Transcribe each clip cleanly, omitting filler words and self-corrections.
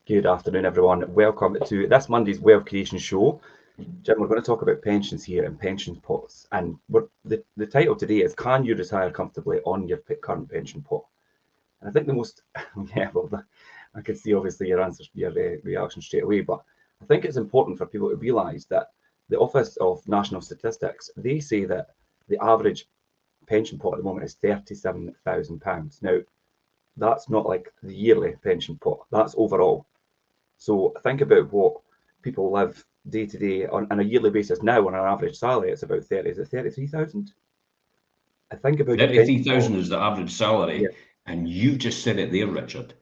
Good afternoon, everyone. Welcome to this Monday's Wealth Creation Show. Jim, we're going to talk about pensions here and pension pots. And the title today is, Can you retire comfortably on your current pension pot? And I think the most, I can see obviously your answer, your reaction straight away, but I think it's important for people to realise that the Office of National Statistics, they say that the average pension pot at the moment is £37,000. Now, that's not like the yearly pension pot, that's overall. So think about what people live day to day on a yearly basis now on an average salary. It's about 30, is it 33,000? I think about 33,000 is the average salary, yeah. And you just said it there, Richard.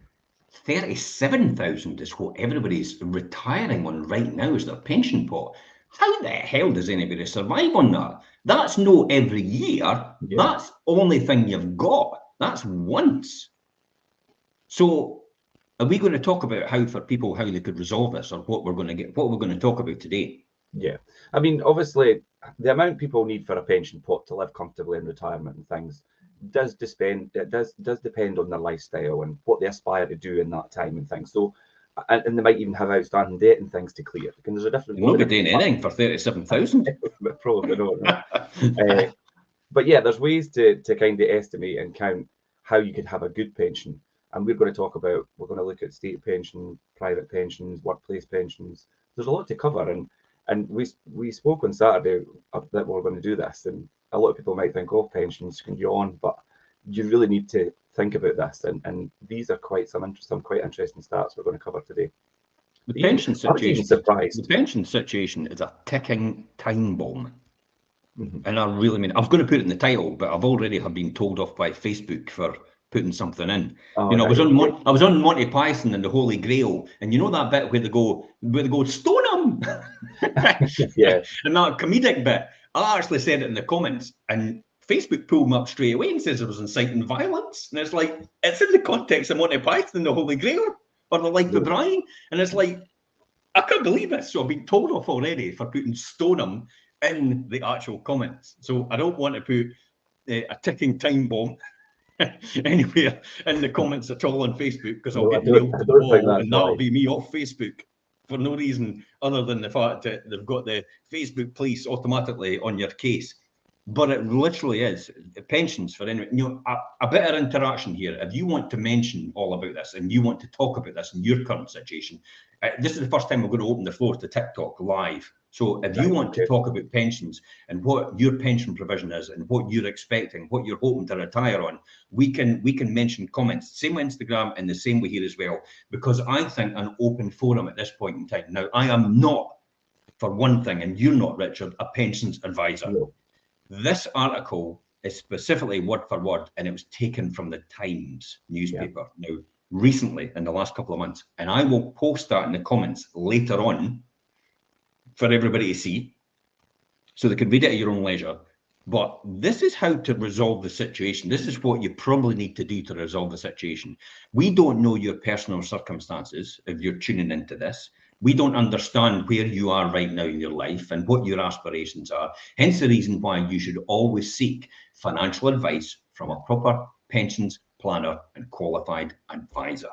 37,000 is what everybody's retiring on right now as their pension pot. How the hell does anybody survive on that? That's no every year. Yeah. That's only thing you've got. That's once. So are we going to talk about how they could resolve this, or what we're going to talk about today? Yeah. I mean, obviously, the amount people need for a pension pot to live comfortably in retirement and things does depend on their lifestyle and what they aspire to do in that time and things. So, and they might even have outstanding debt and things to clear. Because there's a different. They're not be doing anything for 37,000. Probably not. But yeah, there's ways to kind of estimate and count how you could have a good pension. And we're going to look at state pension, private pensions, workplace pensions. There's a lot to cover, and we spoke on Saturday that we're going to do this, and a lot of people might think, oh, pensions can go on, but you really need to think about this, and these are some quite interesting stats we're going to cover today. The pension situation is a ticking time bomb. Mm-hmm. And I really mean, I was going to put it in the title, but I've already been told off by Facebook for putting something in. I was on Monty Python and the Holy Grail, and you know that bit where they go stone him. Yeah. And that comedic bit, I actually said it in the comments, and Facebook pulled me up straight away and says it was inciting violence. And it's like, it's in the context of Monty Python and the Holy Grail, or the Life of Brian. And it's like, I can't believe it. So I've been told off already for putting Stoneham in the actual comments. So I don't want to put a ticking time bomb anywhere in the comments at all on Facebook, because I'll get nailed to the wall, and that'll be me off Facebook for no reason other than the fact that they've got the Facebook police automatically on your case. But it literally is pensions for anyone. A bit of interaction here. If you want to mention all about this and you want to talk about this in your current situation, this is the first time we're going to open the floor to TikTok live. So if you want to talk about pensions and what your pension provision is and what you're expecting, what you're hoping to retire on, we can mention comments, same on Instagram and the same way here as well, because I think an open forum at this point in time. Now, I am not, for one thing, and you're not, Richard, a pensions advisor. No. This article is specifically word for word, and it was taken from the Times newspaper. Now, recently, in the last couple of months, and I will post that in the comments later on for everybody to see, so they can read it at your own leisure. But this is how to resolve the situation. This is what you probably need to do to resolve the situation. We don't know your personal circumstances if you're tuning into this. We don't understand where you are right now in your life and what your aspirations are. Hence the reason why you should always seek financial advice from a proper pensions planner and qualified advisor.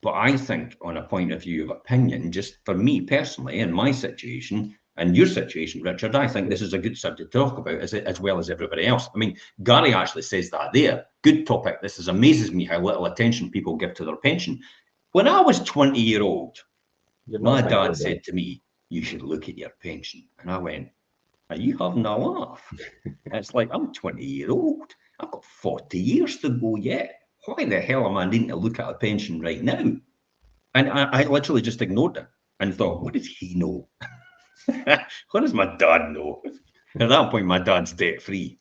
But I think, on a point of view of opinion, just for me personally, in my situation and your situation, Richard, I think this is a good subject to talk about, as well as everybody else. I mean, Gary actually says that there. Good topic. This amazes me how little attention people give to their pension. When I was 20-year-old, my dad said to me, you should look at your pension. And I went, are you having a laugh? It's like, I'm 20-year-old. I've got 40 years to go yet. Why the hell am I needing to look at a pension right now? And I literally just ignored it and thought, what does he know? What does my dad know? At that point, my dad's debt-free.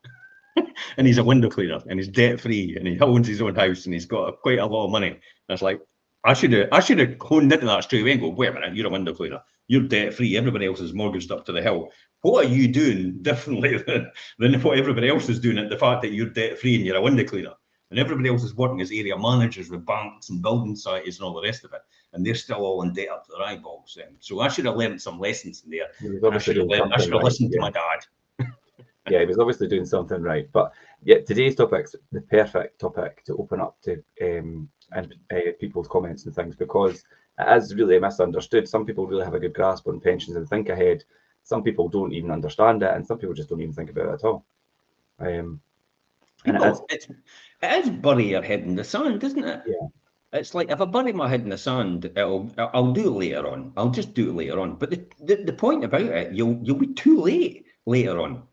And he's a window cleaner, and he's debt-free, and he owns his own house, and he's got quite a lot of money. And it's like, I should have honed into that straight away and go, wait a minute, you're a window cleaner. You're debt-free. Everybody else is mortgaged up to the hill. What are you doing differently than what everybody else is doing at the fact that you're debt-free and you're a window cleaner? And everybody else is working as area managers with banks and building societies and all the rest of it. And they're still all in debt up to their eyeballs. So I should have learned some lessons in there. I should have listened to my dad. Yeah, he was obviously doing something right. But yeah, today's topic's the perfect topic to open up to people's comments and things, because it is really misunderstood. Some people really have a good grasp on pensions and think ahead. Some people don't even understand it, and some people just don't even think about it at all. And it is bury your head in the sand, isn't it? Yeah. It's like, if I bury my head in the sand, I'll do it later on. I'll just do it later on. But the point about it, you'll be too late later on.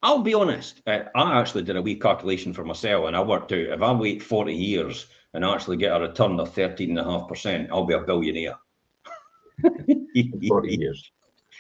I'll be honest. I actually did a wee calculation for myself, and I worked out if I wait 40 years and actually get a return of 13.5%, I'll be a billionaire. 40 years.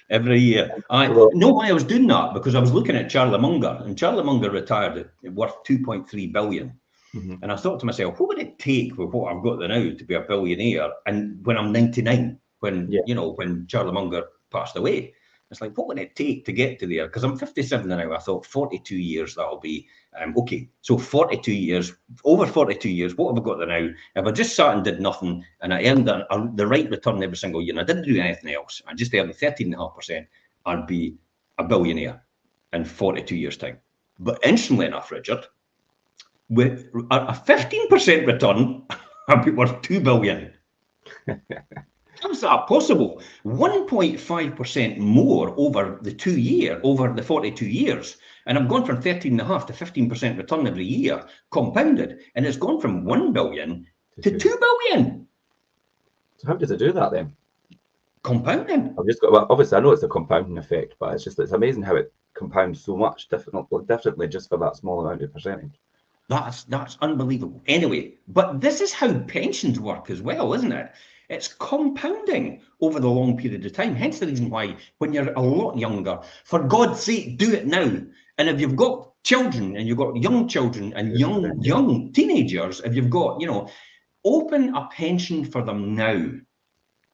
Every year. I know why I was doing that, because I was looking at Charlie Munger, and Charlie Munger retired worth 2.3 billion. Mm-hmm. And I thought to myself, what would it take with what I've got now to be a billionaire? And when I'm 99, when Charlie Munger passed away, it's like, what would it take to get to there? Because I'm 57 now. I thought 42 years, that'll be okay. So 42 years, over 42 years, what have I got now? If I just sat and did nothing and I earned the right return every single year and I didn't do anything else, I just earned 13.5%, I'd be a billionaire in 42 years' time. But instantly enough, Richard, with a 15% return, I'd be worth 2 billion. How's that possible? 1.5% more over the 42 years. And I've gone from 13.5 to 15% return every year, compounded. And it's gone from 1 billion to 2 billion. So how does it do that then? Compounding. Obviously, I know it's a compounding effect, but it's amazing how it compounds so much differently just for that small amount of percentage. That's unbelievable. Anyway, but this is how pensions work as well, isn't it? It's compounding over the long period of time. Hence the reason why, when you're a lot younger, for God's sake, do it now. And if you've got children and you've got young children and young teenagers, if you've got, open a pension for them now.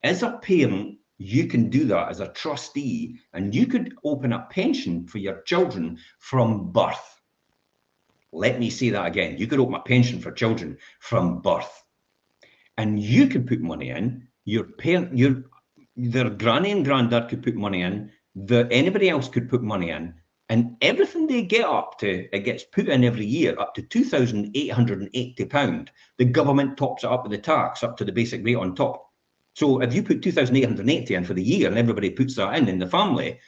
As a parent, you can do that as a trustee, and you could open a pension for your children from birth. Let me say that again. You could open a pension for children from birth. And you could put money in, their granny and granddad could put money in, anybody else could put money in, and everything they get up to, it gets put in every year, up to £2,880. The government tops it up with the tax, up to the basic rate on top. So if you put 2,880 in for the year and everybody puts that in the family,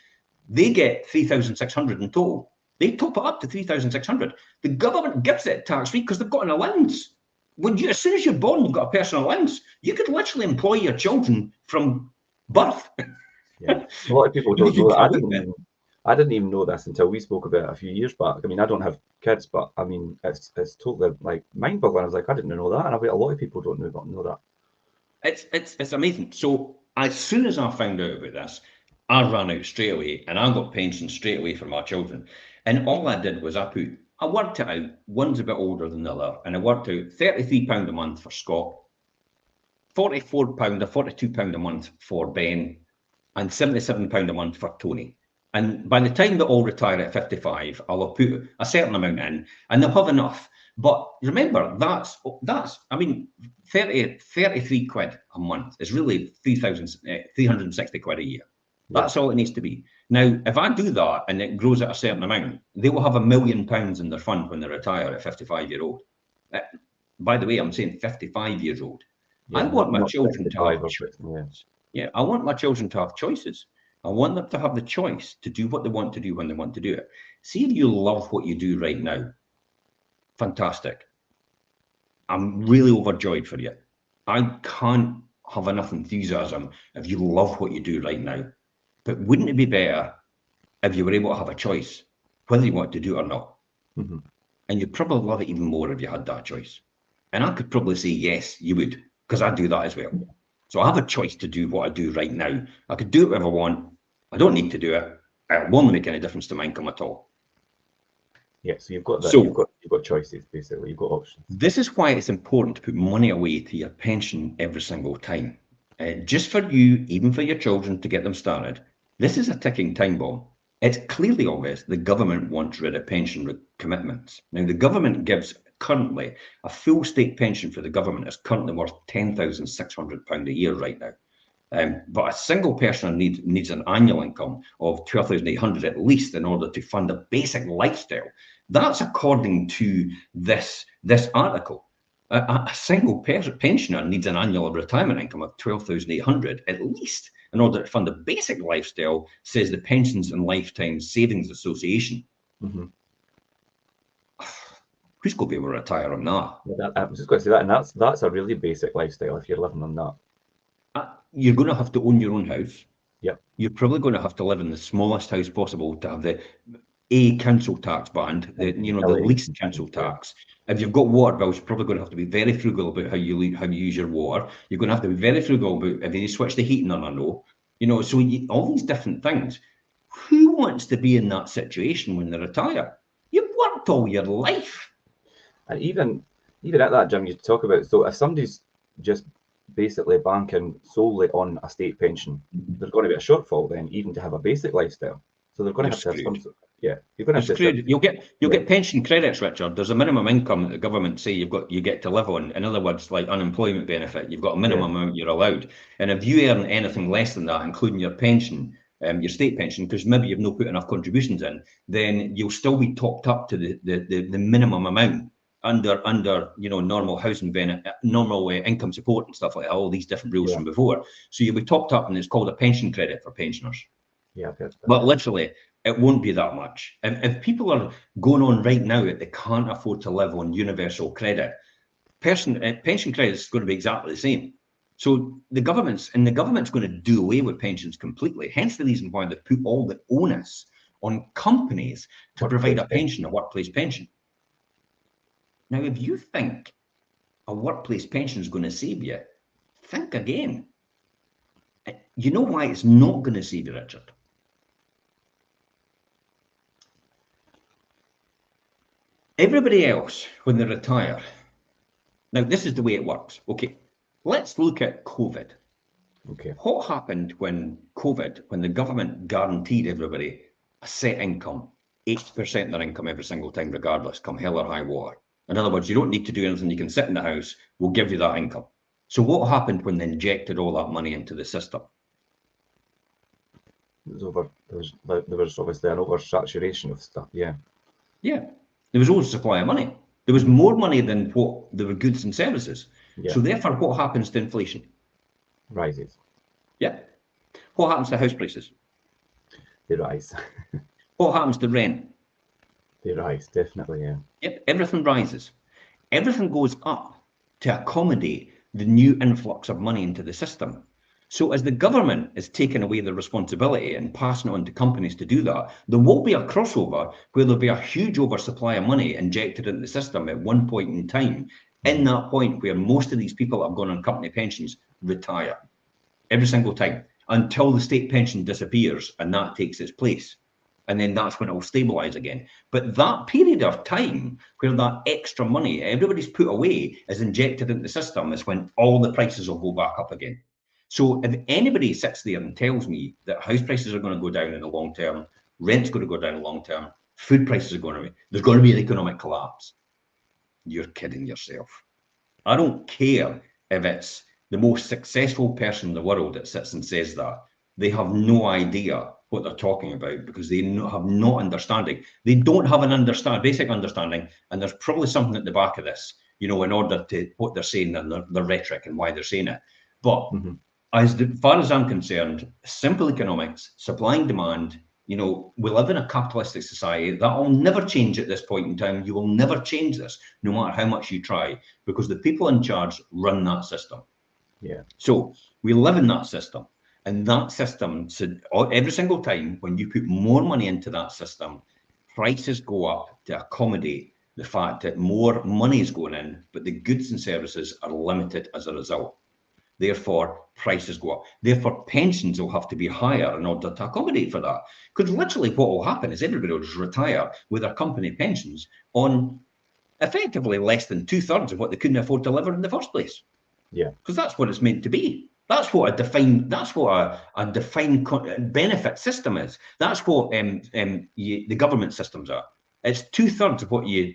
they get 3,600 in total. They top it up to 3,600. The government gives it tax-free because they've got an allowance. As soon as you're born, you've got a personal allowance. You could literally employ your children from birth. Yeah, a lot of people don't know that. I didn't even know this until we spoke about it a few years back. I mean, I don't have kids, but I mean, it's totally like mind-boggling. I was like, I didn't know that, and I bet a lot of people don't know that. It's amazing. So as soon as I found out about this, I ran out straight away, and I got pension straight away for my children. And all I did was I worked it out. One's a bit older than the other, and I worked out £33 a month for Scott, £44 or £42 a month for Ben, and £77 a month for Tony. And by the time they all retire at 55, I'll have put a certain amount in, and they'll have enough. But remember, that's 33 quid a month is really 360 quid a year. That's all it needs to be. Now, if I do that and it grows at a certain amount, they will have £1 million in their fund when they retire at 55-year-old. By the way, I'm saying 55 years old. I want my children to have choices. Yeah, I want my children to have choices. I want them to have the choice to do what they want to do when they want to do it. See if you love what you do right now. Fantastic. I'm really overjoyed for you. I can't have enough enthusiasm if you love what you do right now. But wouldn't it be better if you were able to have a choice whether you want to do it or not? Mm-hmm. And you'd probably love it even more if you had that choice. And I could probably say, yes, you would, because I do that as well. So I have a choice to do what I do right now. I could do it whenever I want. I don't need to do it. It won't make any difference to my income at all. Yeah, so you've got that. So, you've got choices, basically. You've got options. This is why it's important to put money away to your pension every single time. Just for you, even for your children, to get them started. This is a ticking time bomb. It's clearly obvious the government wants rid of pension commitments. Now, the government gives currently a full state pension for the government is currently worth £10,600 a year right now. But a single person needs an annual income of £12,800 at least in order to fund a basic lifestyle. That's according to this article. A single pensioner needs an annual retirement income of 12,800 at least in order to fund a basic lifestyle, says the Pensions and Lifetime Savings Association. Mm-hmm. Who's going to be able to retire on that? I was just going to say that, and that's a really basic lifestyle if you're living on that. You're going to have to own your own house. Yep. You're probably going to have to live in the smallest house possible to have the council tax band, the least council tax. If you've got water bills, you're probably going to have to be very frugal about how you use your water. You're going to have to be very frugal about if you switch the heating on or no. So all these different things. Who wants to be in that situation when they retire? You've worked all your life. And even at that, Jim, you talk about, so if somebody's just basically banking solely on a state pension, there's going to be a shortfall then, even to have a basic lifestyle. So they're going to have to have some. Yeah, you're going to have to. You'll get pension credits, Richard. There's a minimum income that the government say you get to live on. In other words, like unemployment benefit, you've got a minimum amount you're allowed. And if you earn anything less than that, including your pension, your state pension, because maybe you've not put enough contributions in, then you'll still be topped up to the minimum amount under normal housing benefit, normal income support and stuff like that, all these different rules from before. So you'll be topped up, and it's called a pension credit for pensioners. Yeah, but literally, it won't be that much. If people are going on right now that they can't afford to live on universal credit, pension credit is going to be exactly the same. So the government's going to do away with pensions completely. Hence the reason why they put all the onus on companies to provide a pension, a workplace pension. Now, if you think a workplace pension is going to save you, think again. You know why it's not going to save you, Richard? Everybody else, when they retire, now this is the way it works. Okay, let's look at COVID. Okay. What happened when the government guaranteed everybody a set income, 80% of their income every single time, regardless, come hell or high water? In other words, you don't need to do anything. You can sit in the house. We'll give you that income. So what happened when they injected all that money into the system? There was obviously an oversaturation of stuff. Yeah. Yeah. There was always a supply of money. There was more money than what there were goods and services. Yeah. So therefore, what happens to inflation? Rises. Yeah. What happens to house prices? They rise. What happens to rent? They rise, definitely, yeah. Yep, everything rises. Everything goes up to accommodate the new influx of money into the system. So as the government is taking away the responsibility and passing it on to companies to do that, there will be a crossover where there'll be a huge oversupply of money injected into the system at one point in time, in that point where most of these people that have gone on company pensions retire every single time until the state pension disappears and that takes its place. And then that's when it will stabilize again. But that period of time where that extra money everybody's put away is injected into the system is when all the prices will go back up again. So if anybody sits there and tells me that house prices are going to go down in the long term, rent's going to go down in the long term, food prices are going to be, there's going to be an economic collapse, you're kidding yourself. I don't care if it's the most successful person in the world that sits and says that. They have no idea what they're talking about because they have no understanding. They don't have an basic understanding, and there's probably something at the back of this, in order to what they're saying and the rhetoric and why they're saying it. But as far as I'm concerned, simple economics, supply and demand, we live in a capitalistic society. That will never change at this point in time. You will never change this, no matter how much you try, because the people in charge run that system. Yeah. So we live in that system. And that system, so every single time when you put more money into that system, prices go up to accommodate the fact that more money is going in, but the goods and services are limited as a result. Therefore, prices go up. Therefore, pensions will have to be higher in order to accommodate for that. Because literally what will happen is everybody will just retire with their company pensions on effectively less than 2/3 of what they couldn't afford to live in the first place. Yeah. Because that's what it's meant to be. That's what a defined benefit system is. That's what the government systems are. It's 2/3 of what you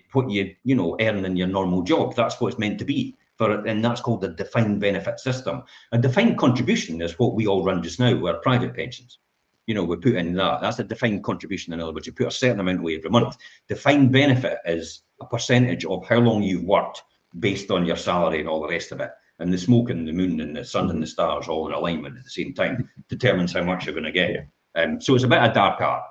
earn in your normal job. That's what it's meant to be. And that's called the defined benefit system. A defined contribution is what we all run just now, where private pensions. We put in that. That's a defined contribution. In other words, you put a certain amount away every month. Defined benefit is a percentage of how long you've worked based on your salary and all the rest of it. And the smoke and the moon and the sun and the stars all in alignment at the same time determines how much you're going to get. So it's a bit of dark art,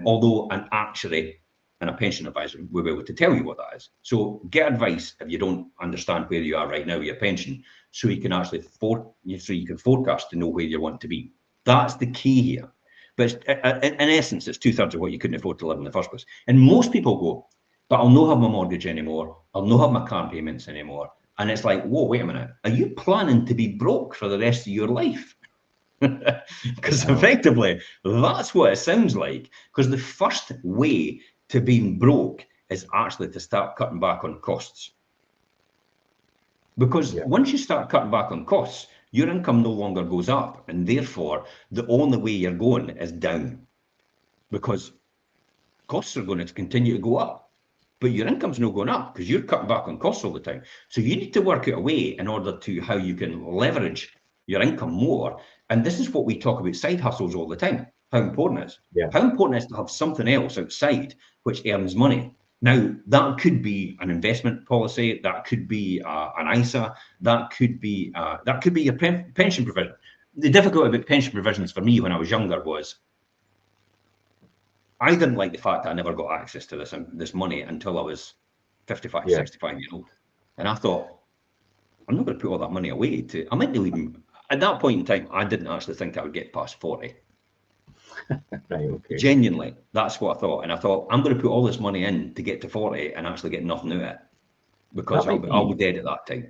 although an actuary and a pension advisor will be able to tell you what that is. So get advice if you don't understand where you are right now with your pension, so you can actually forecast to know where you want to be. That's the key here. But in essence, it's 2/3 of what you couldn't afford to live in the first place. And most people go, but I'll not have my mortgage anymore. I'll not have my car payments anymore. And it's like, whoa, wait a minute. Are you planning to be broke for the rest of your life? Because effectively, that's what it sounds like. Because the first way to being broke is actually to start cutting back on costs. Because once you start cutting back on costs, your income no longer goes up. And therefore, the only way you're going is down. Because costs are going to continue to go up. But your income's not going up because you're cutting back on costs all the time. So you need to work out a way in order to how you can leverage your income more. And this is what we talk about side hustles all the time, how important it is. How important it is to have something else outside which earns money. Now, that could be an investment policy, that could be an ISA, that could be your pension provision. The difficulty about pension provisions for me when I was younger was I didn't like the fact that I never got access to this money until I was 55, 65 years old. And I thought, I'm not going to put all that money away. I might not even, at that point in time, I didn't actually think I would get past 40. Genuinely, that's what I thought. And I thought, I'm going to put all this money in to get to 40 and actually get nothing out of it. Because I'll be dead at that time.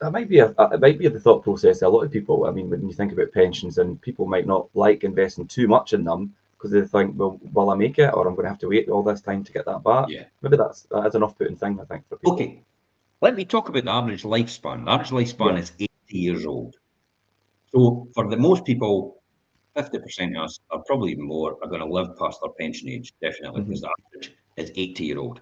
That might be the thought process of a lot of people. I mean, when you think about pensions, and people might not like investing too much in them, because they think, well, will I make it, or I'm going to have to wait all this time to get that back? Maybe that is an off-putting thing, I think, for people. Okay, let me talk about the average lifespan. The average lifespan is 80 years old. So for the most people, 50% of us, or probably even more, are going to live past their pension age, definitely, because the average is 80-year-old.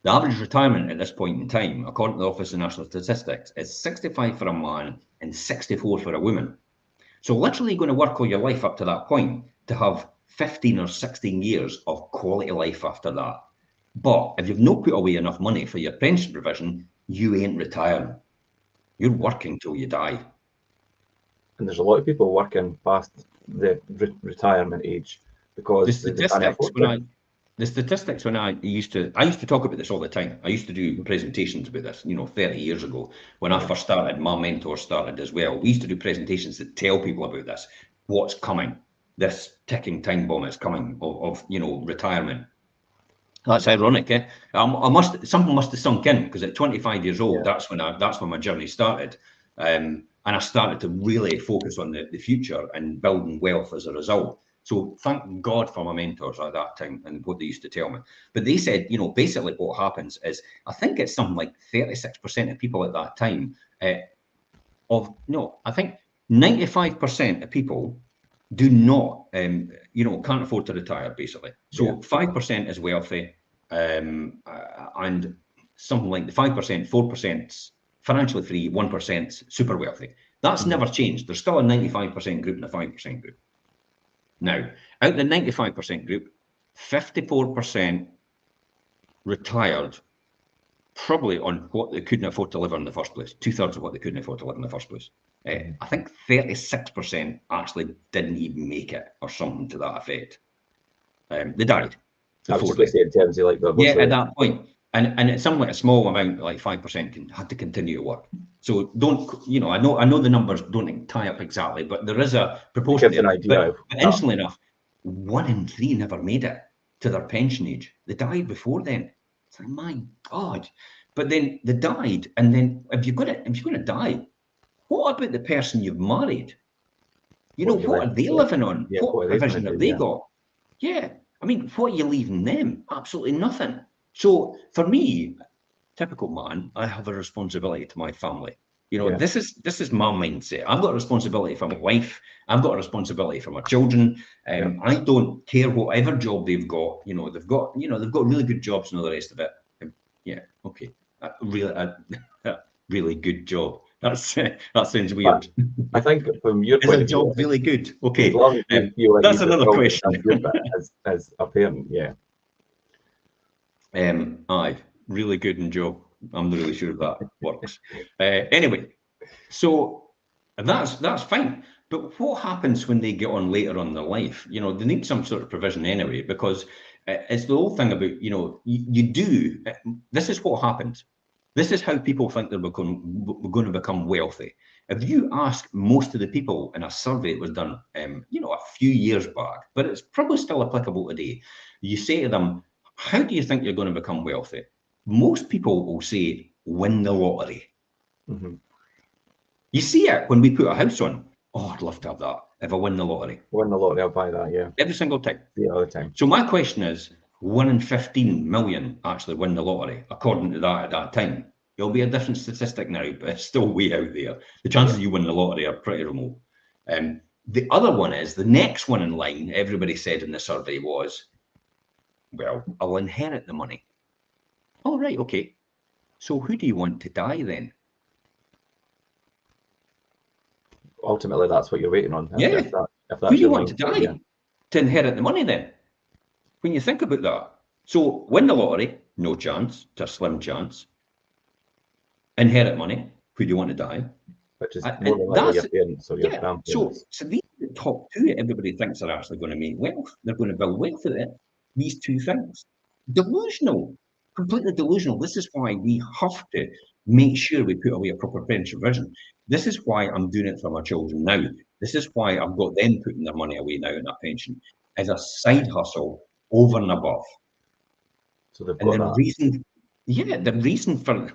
The average retirement at this point in time, according to the Office of National Statistics, is 65 for a man and 64 for a woman. So literally you're going to work all your life up to that point to have 15 or 16 years of quality life after that. But if you've not put away enough money for your pension provision, you ain't retiring. You're working till you die. And there's a lot of people working past the retirement age because they can't afford it. The statistics when I used to talk about this all the time. I used to do presentations about this, 30 years ago. When I first started, my mentor started as well. We used to do presentations that tell people about this, what's coming. This ticking time bomb is coming of retirement. That's ironic, eh? Something must have sunk in, because at 25 years old, that's when my journey started. And I started to really focus on the future and building wealth as a result. So thank God for my mentors at that time and what they used to tell me. But they said, basically what happens is, I think it's something like 36% of people at that time, I think 95% of people do not, can't afford to retire, basically. So 5% is wealthy, and something like the 5%, 4% financially free, 1% super wealthy. That's never changed. There's still a 95% group and a 5% group. Now, out of the 95% group, 54% retired probably on what they couldn't afford to live on in the first place, 2/3 of what they couldn't afford to live in the first place. I think 36% actually didn't even make it, or something to that effect. They died. I was just going to say, in terms of like at that point. And it's something like a small amount, like 5%, had to continue to work. So don't, I know the numbers don't tie up exactly, but there is a proportion there. An idea but interestingly enough, 1 in 3 never made it to their pension age. They died before then. It's like, my God. But then they died, and then if you're going to die, what about the person you've married? What are they living on? What provision have they got? Yeah, I mean, what are you leaving them? Absolutely nothing. So for me, typical man, I have a responsibility to my family. This is my mindset. I've got a responsibility for my wife. I've got a responsibility for my children. I don't care whatever job they've got. They've got really good jobs and all the rest of it. Really good job. That sounds weird. I think from your point of view, job really good. Okay, as long as you feel like that's another question. as a parent, aye, really good in job. I'm not really sure if that works. Anyway, so that's fine. But what happens when they get on later on in their life? You know, they need some sort of provision anyway, because it's the whole thing about, you know, you do. This is what happens. This is how people think they're going to become wealthy. If you ask most of the people in a survey that was done, you know, a few years back, but it's probably still applicable today, you say to them, how do you think you're going to become wealthy? Most people will say, win the lottery. Mm-hmm. You see it when we put a house on. Oh, I'd love to have that if I win the lottery. Win the lottery, I'll buy that, yeah. Every single time. Yeah, all the time. So my question is, 1 in 15 million actually win the lottery, according to that at that time. It'll be a different statistic now, but it's still way out there. The chances you win the lottery are pretty remote. The other one is, the next one in line, everybody said in the survey was, well, I'll inherit the money. Oh, right, okay. So who do you want to die then? Ultimately, that's what you're waiting on. Yeah. If that's Who do you your want to mindset, die yeah. to inherit the money then? When you think about that. So win the lottery, no chance, it's a slim chance. Inherit money, who do you want to die? Which is more than likely your parents or your grandparents. So these are the top two everybody thinks are actually going to make wealth. They're going to build wealth with it. These two things. Delusional. Completely delusional. This is why we have to make sure we put away a proper pension provision. This is why I'm doing it for my children now. This is why I've got them putting their money away now in that pension as a side hustle over and above. So they've And got the that. reason, the reason for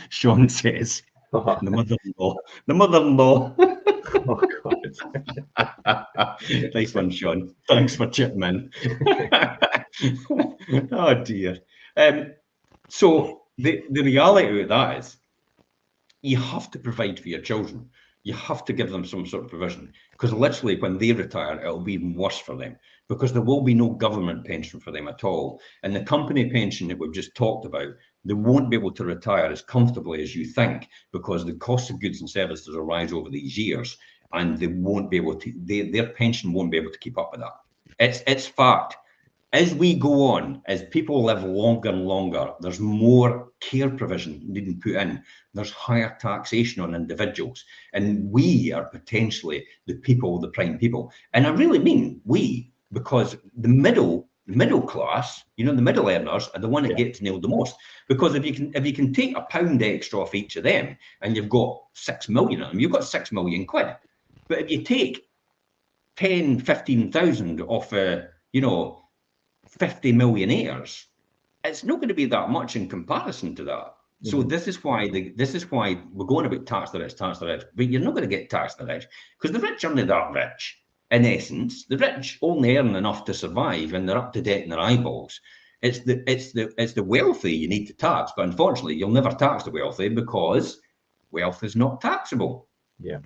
Sean says, the mother-in-law. Oh God. Nice one, Sean. Thanks for chipping in. Oh dear. So the reality of that is, you have to provide for your children. You have to give them some sort of provision, because literally when they retire, it'll be even worse for them, because there will be no government pension for them at all. And the company pension that we've just talked about, they won't be able to retire as comfortably as you think, because the cost of goods and services will rise over these years, and they won't be able to, their pension won't be able to keep up with that. It's fact. As we go on, as people live longer and longer, there's more care provision needing put in. There's higher taxation on individuals. And we are potentially the people, the prime people. And I really mean we, because the middle class, you know, the middle earners are the one that get nailed the most. Because if you can take £1 extra off each of them, and you've got 6 million of them, you've got 6 million quid. But if you take 10, 15,000 off, you know, 50 millionaires, it's not going to be that much in comparison to that. So this is why we're going about tax the rich, but you're not going to get taxed the rich, because the rich aren't that rich. In essence, the rich only earn enough to survive, and they're up to debt in their eyeballs. It's the wealthy you need to tax, but unfortunately, you'll never tax the wealthy, because wealth is not taxable. Yeah.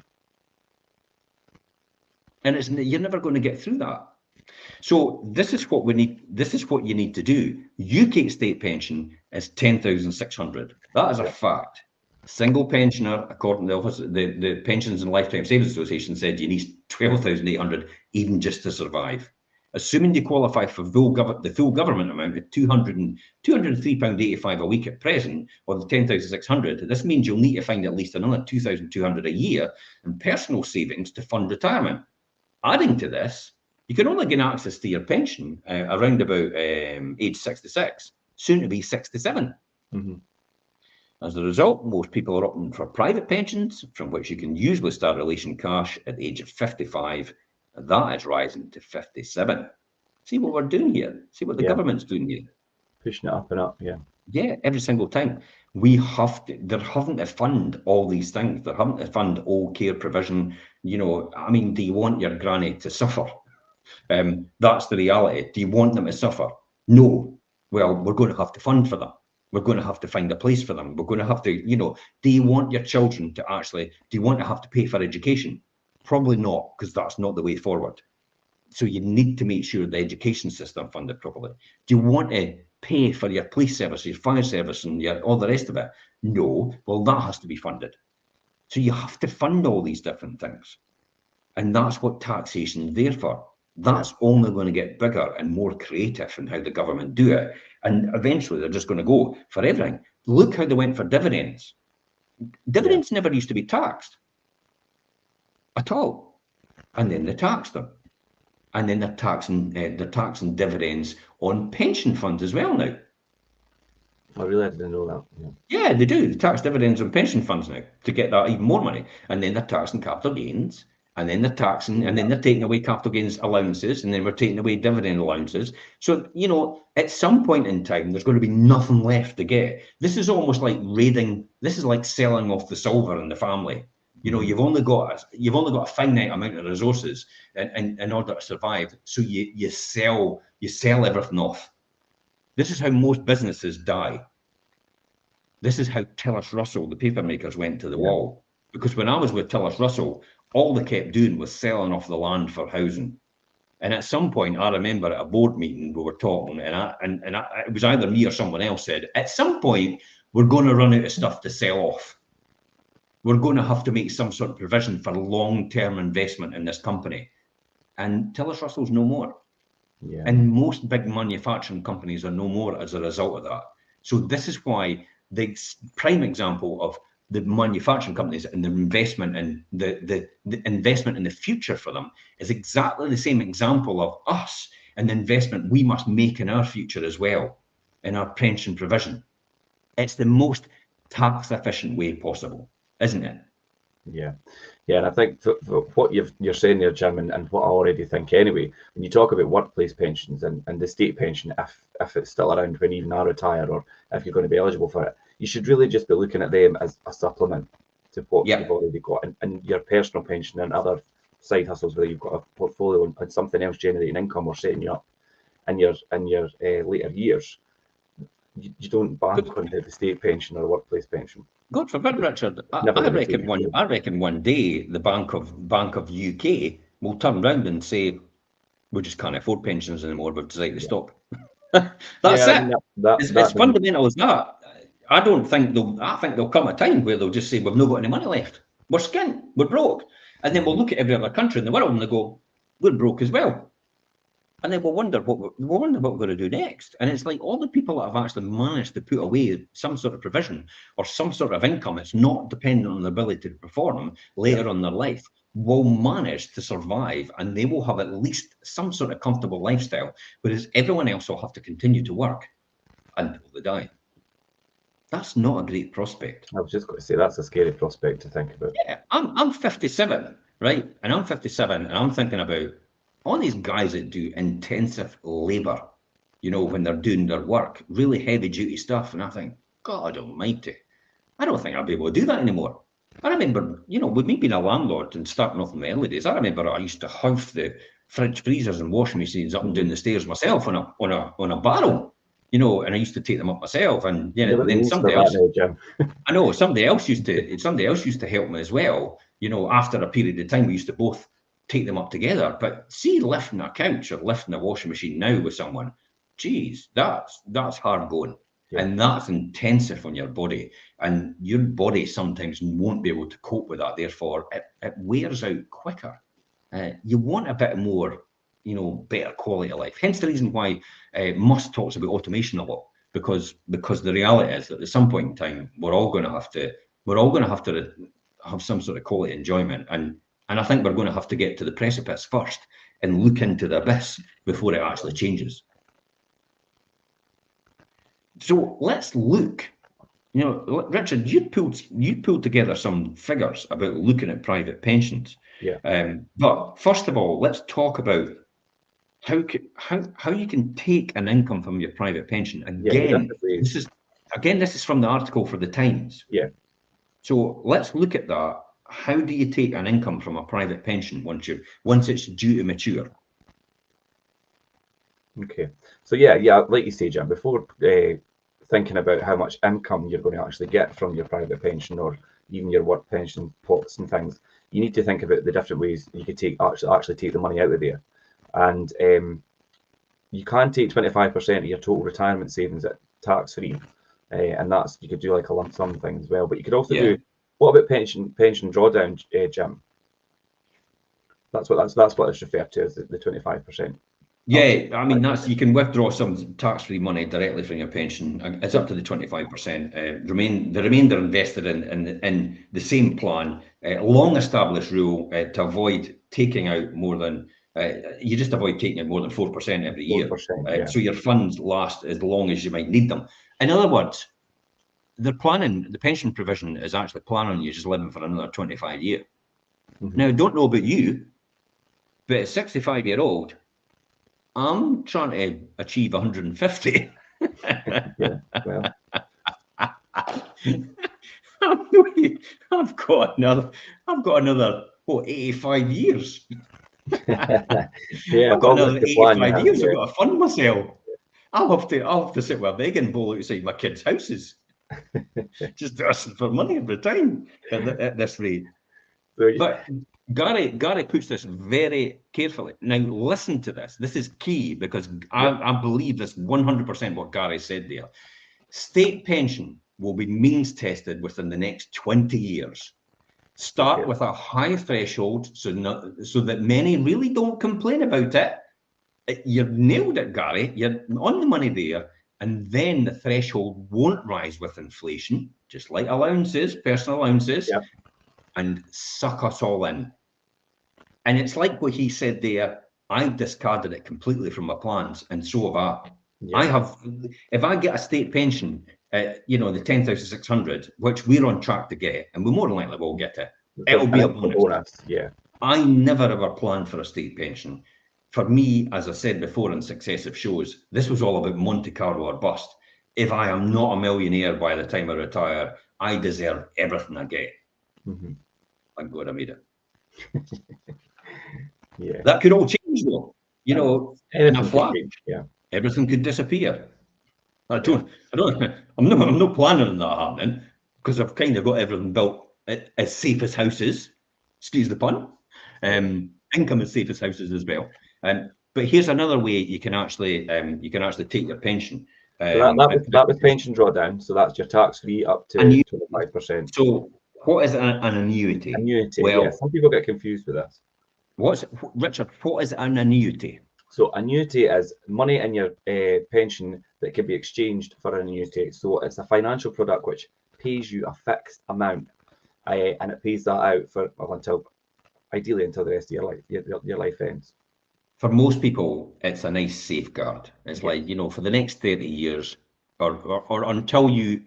And you're never going to get through that. So this is what we need. This is what you need to do. UK state pension is 10,600. That is a fact. Single pensioner, according to the Pensions and Lifetime Savings Association, said you need 12,800 even just to survive. Assuming you qualify for the full government amount of £203.85 a week at present, or the 10,600, this means you'll need to find at least another 2,200 a year in personal savings to fund retirement. Adding to this, you can only gain access to your pension around about age 66, soon to be 67. As a result, most people are opting for private pensions, from which you can usually start releasing cash at the age of 55, and that is rising to 57. See what we're doing here? See what the government's doing here? Pushing it up and up, yeah. Yeah, every single time. They're having to fund all these things. They're having to fund all care provision. You know, I mean, do you want your granny to suffer? That's the reality. Do you want them to suffer? No. Well, we're going to have to fund for them. We're going to have to find a place for them. We're going to have to, you know, do you want your children to do you want to have to pay for education? Probably not, because that's not the way forward. So you need to make sure the education system funded properly. Do you want to pay for your police service, your fire service, and all the rest of it? No. Well, that has to be funded. So you have to fund all these different things. And that's what taxation is there for. That's only going to get bigger and more creative in how the government do it. and eventually they're just going to go for everything. Look how they went for dividends. Dividends never used to be taxed at all, and then they taxed them, and then they're taxing dividends on pension funds as well now. I really didn't know that. Yeah, they do. They tax dividends on pension funds now to get that even more money, and then they're taxing capital gains, and then they're taxing, and then they're taking away capital gains allowances, and then we're taking away dividend allowances. So, you know, at some point in time, there's going to be nothing left to get. This is almost like raiding. This is like selling off the silver in the family. You know, you've only got a finite amount of resources in order to survive. So you sell everything off. This is how most businesses die. This is how Tillis Russell, the paper makers, went to the wall. Because when I was with Tillis Russell, all they kept doing was selling off the land for housing. And at some point, I remember at a board meeting, we were talking, and it was either me or someone else said, at some point, we're going to run out of stuff to sell off. We're going to have to make some sort of provision for long-term investment in this company. And Tillis Russell's no more. Yeah. And most big manufacturing companies are no more as a result of that. So this is why the prime example of the manufacturing companies and the investment in the investment in the future for them is exactly the same example of us and the investment we must make in our future as well, in our pension provision. It's the most tax efficient way possible, isn't it? Yeah, and I think for what you're saying there, Jim, and what I already think anyway, when you talk about workplace pensions and the state pension, if it's still around when even I retire, or if you're going to be eligible for it, you should really just be looking at them as a supplement to what you've already got, and your personal pension and other side hustles where you've got a portfolio and something else generating income or setting you up in your later years. You don't bank on the state pension or workplace pension. God forbid, Richard. I reckon one day the Bank of UK will turn around and say, we just can't afford pensions anymore. We've decided to stop. That's it. It's fundamental as that. I think there'll come a time where they'll just say, we've not got any money left. We're skint. We're broke. And then we'll look at every other country in the world and they go, we're broke as well. And then we'll wonder what we're going to do next. And it's like all the people that have actually managed to put away some sort of provision or some sort of income, it's not dependent on their ability to perform later on in their life, will manage to survive, and they will have at least some sort of comfortable lifestyle, whereas everyone else will have to continue to work until they die. That's not a great prospect. I was just going to say that's a scary prospect to think about. Yeah, I'm 57, right? And I'm 57, and I'm thinking about all these guys that do intensive labor, you know, when they're doing their work, really heavy duty stuff. And I think, God almighty, I don't think I'll be able to do that anymore. I remember, you know, with me being a landlord and starting off in the early days, I remember I used to hoof the fridge freezers and washing machines up and down the stairs myself on a barrel, you know, and I used to take them up myself. And then somebody else, I know somebody else used to help me as well. You know, after a period of time, we used to both take them up together. But see, lifting a couch or lifting a washing machine now with someone, geez, that's hard going. Yeah. And that's intensive on your body, and your body sometimes won't be able to cope with that. Therefore, it wears out quicker. You want a bit more, you know, better quality of life. Hence the reason why Musk talks about automation a lot, because the reality is that at some point in time we're all going to have to have some sort of quality enjoyment, and I think we're going to have to get to the precipice first and look into the abyss before it actually changes. So let's look. You know, Richard, you pulled together some figures about looking at private pensions. Yeah. But first of all, let's talk about how you can take an income from your private pension. Again, this is from the article for the Times. Yeah. So let's look at that. How do you take an income from a private pension once it's due to mature? Okay, so yeah, like you say, Jim, before thinking about how much income you're going to actually get from your private pension or even your work pension pots and things, you need to think about the different ways you could actually take the money out of there. And you can take 25% of your total retirement savings at tax-free, and that's, you could do like a lump sum thing as well. But you could also do, what about pension drawdown, Jim? That's what it's referred to as the 25%. Yeah, I mean, you can withdraw some tax-free money directly from your pension. It's up to the 25%. The remainder invested in the same plan. Long-established rule to avoid taking out more than you just avoid taking out more than 4% every year. 4%, so your funds last as long as you might need them. In other words, they're planning, the pension provision is actually planning on you just living for another 25 years. Now, I don't know about you, but at 65-year-old, I'm trying to achieve 150. Yeah, well, I've got another 85 years. yeah, I've got another the plan 85 years. yeah. I've got to fund myself. I'll have to sit with a begging bowl outside my kids' houses, just asking for money every time at this rate. But Gary puts this very carefully. Now, listen to this. This is key because I believe this 100% what Gary said there. State pension will be means tested within the next 20 years. Start with a high threshold so that many really don't complain about it. You've nailed it, Gary. You're on the money there. And then the threshold won't rise with inflation, just like allowances, personal allowances. Yep. And suck us all in. And it's like what he said there. I've discarded it completely from my plans, and so have I. Yeah. I have, if I get a state pension, the 10,600, which we're on track to get, and we more than likely will get it. It'll be a bonus. Yeah. I never ever planned for a state pension. For me, as I said before in successive shows, this was all about Monte Carlo or bust. If I am not a millionaire by the time I retire, I deserve everything I get. I'm glad I made it. Yeah. That could all change though. In a flash, everything could disappear. I'm not planning on that happening because I've kind of got everything built as safe as houses. Excuse the pun. Income as safe as houses as well. But here's another way you can actually take your pension. So that was pension drawdown. So that's your tax-free up to 25%. So what is an annuity? Annuity. Well, some people get confused with this. Richard, what is an annuity? So annuity is money in your pension that can be exchanged for an annuity. So it's a financial product which pays you a fixed amount, and it pays that out for ideally until the rest of your life. Your life ends. For most people, it's a nice safeguard. It's like, for the next 30 years, or until you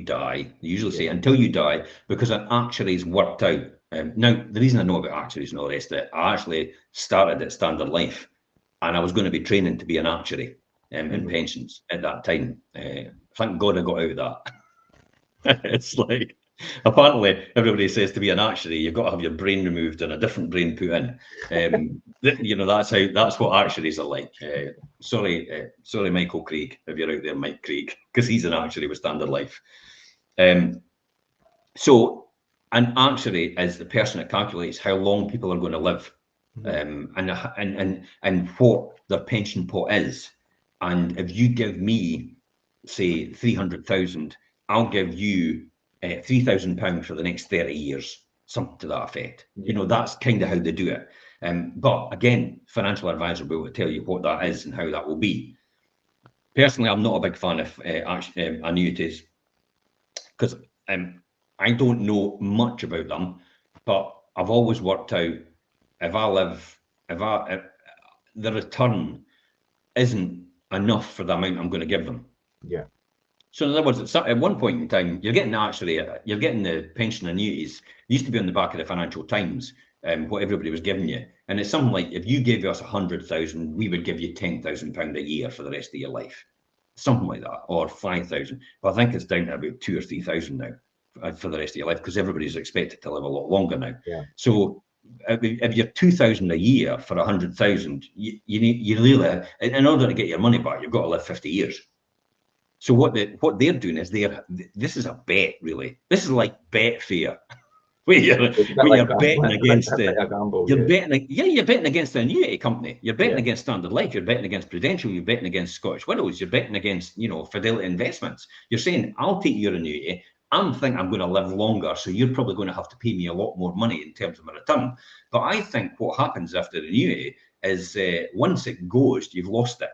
die. They usually say until you die, because an actuary's worked out. Now, the reason I know about actuaries and all the rest of it, I actually started at Standard Life, and I was going to be training to be an actuary in pensions at that time. Thank God I got out of that. It's like, apparently everybody says to be an actuary, you've got to have your brain removed and a different brain put in. That's what actuaries are like. Sorry, Michael Craig, if you're out there, Mike Craig, because he's an actuary with Standard Life. So an actuary is the person that calculates how long people are going to live, and what their pension pot is. And if you give me, say, 300,000, I'll give you £3,000 for the next 30 years, something to that effect. That's kind of how they do it. But again, financial advisor will tell you what that is and how that will be. Personally, I'm not a big fan of annuities because I don't know much about them, but I've always worked out the return isn't enough for the amount I'm going to give them. Yeah. So in other words, at one point in time, you're getting the pension annuities. It used to be on the back of the Financial Times, what everybody was giving you. And it's something like, if you gave us 100,000, we would give you £10,000 a year for the rest of your life. Something like that, or 5,000. But I think it's down to about 2,000 or 3,000 now for the rest of your life, because everybody's expected to live a lot longer now. Yeah. So if you're 2,000 a year for 100,000, you really, in order to get your money back, you've got to live 50 years. So what they're doing is this is a bet, really. This is like Betfair, where you're betting against you're betting against the annuity company. You're betting against Standard Life. You're betting against Prudential. You're betting against Scottish Widows. You're betting against Fidelity Investments. You're saying, I'll take your annuity. I'm going to live longer, so you're probably going to have to pay me a lot more money in terms of my return. But I think what happens after the annuity is once it goes, you've lost it.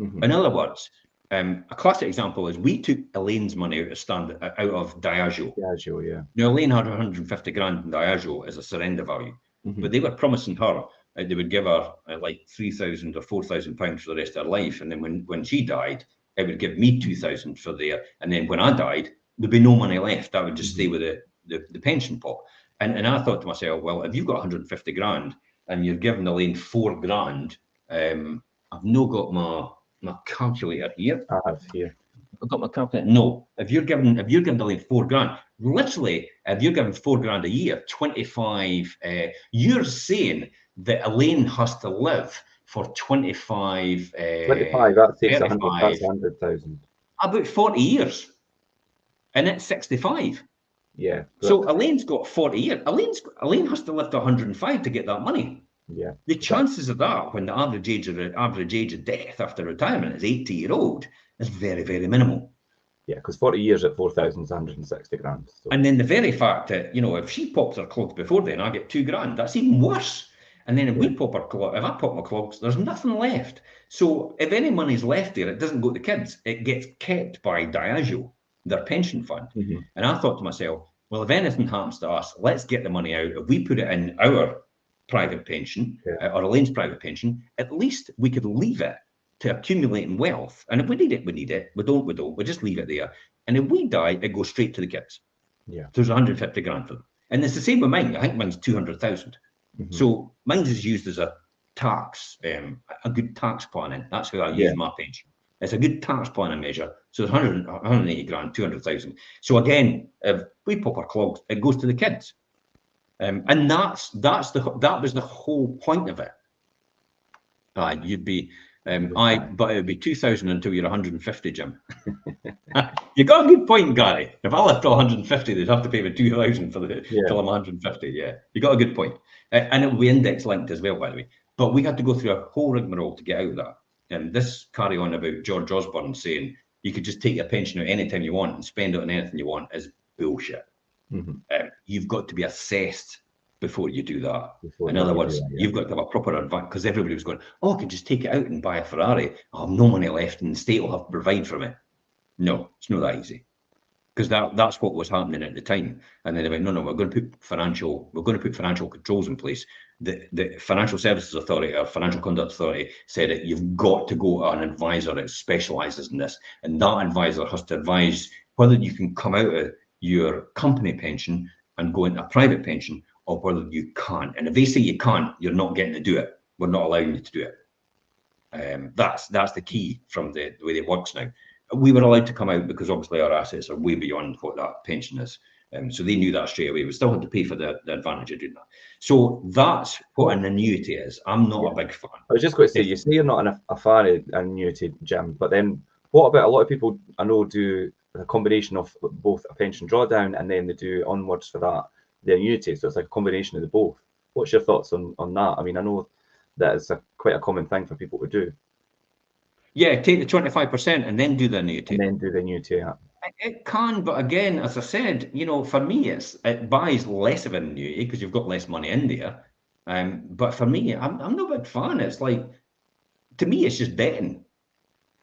Mhm. In other words, a classic example is we took Elaine's money out of Diageo. Diageo, yeah. Now, Elaine had 150 grand in Diageo as a surrender value, but they were promising her they would give her like 3,000 or 4,000 pounds for the rest of her life, and then when she died, it would give me 2,000 for there, and then when I died, there'd be no money left. That would just stay with the pension pot. And I thought to myself, well, if you've got 150 grand and you're giving Elaine 4 grand, I've not got my calculator here. I have here. I've got my calculator. No, if you're giving Elaine 4 grand, literally, if you're giving 4 grand a year, 25, you're saying that Elaine has to live for 25. 25, that takes 100, 35, that's 100,000. about 40 years. And it's 65. Yeah. So Elaine's got 40 years. Elaine has to live to 105 to get that money. Yeah. The chances of that, when the average age of death after retirement is 80-year-old, is very, very minimal. Yeah, because 40 years at 4,000 is 160 grand. So. And then the very fact that, if she pops her clogs before then, I get 2 grand. That's even worse. And then if we pop our clogs, if I pop my clogs, there's nothing left. So if any money's left there, it doesn't go to the kids. It gets kept by Diageo, their pension fund. And I thought to myself, well, if anything happens to us, let's get the money out. If we put it in our private pension or Elaine's private pension, at least we could leave it to accumulating wealth. And if we need it, we need it. We don't, we just leave it there. And if we die, it goes straight to the kids. Yeah. There's 150 grand for them. And it's the same with mine. I think mine's 200,000. So mine is used as a tax, a good tax planning. That's how I use my pension. It's a good tax planning measure. So it's 180 grand, 200,000. So again, if we pop our clogs, it goes to the kids. And that was the whole point of it. You'd be, but it would be 2,000 until you're 150, Jim. You got a good point, Gary. If I lived till 150, they'd have to pay me 2,000 till I'm 150. Yeah, you got a good point. And it will be index linked as well, by the way. But we had to go through a whole rigmarole to get out of that. And this carry on about George Osborne saying you could just take your pension out anytime you want and spend it on anything you want is bullshit. You've got to be assessed before you do that. In other words, you've got to have a proper advice, because everybody was going, I can just take it out and buy a Ferrari. I have no money left and the state will have to provide for me. No, it's not that easy. Because that's what was happening at the time. And then they went, no, we're going to put financial controls in place. The Financial Services Authority or Financial Conduct Authority said that you've got to go to an advisor that specialises in this. And that advisor has to advise whether you can come out of your company pension and go into a private pension, or whether you can't. And if they say you can't, you're not getting to do it. We're not allowing you to do it. That's the key from the way it works now. We were allowed to come out because obviously our assets are way beyond what that pension is. So they knew that straight away. We still had to pay for the advantage of doing that. So that's what an annuity is. I'm not a big fan. I was just going to say, you say you're not a fan of an annuity, Jim, but then what about a lot of people I know do a combination of both a pension drawdown and then they do onwards for that, the annuity. So it's like a combination of the both. What's your thoughts on that? I mean, I know that is quite a common thing for people to do. Yeah, take the 25% and then do the annuity. And then do the annuity, yeah. It can, but again, as I said, for me, it buys less of an annuity because you've got less money in there. But for me, I'm not a big fan. It's like, to me, it's just betting.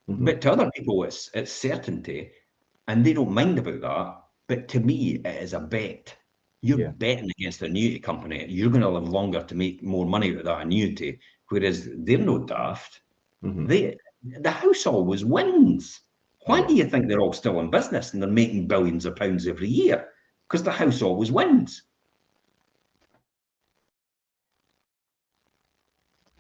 But to other people, it's certainty, and they don't mind about that. But to me, it is a bet. You're betting against the annuity company. You're going to live longer to make more money out of that annuity, whereas they're no daft. The house always wins. Why do you think they're all still in business and they're making billions of pounds every year? Because the house always wins.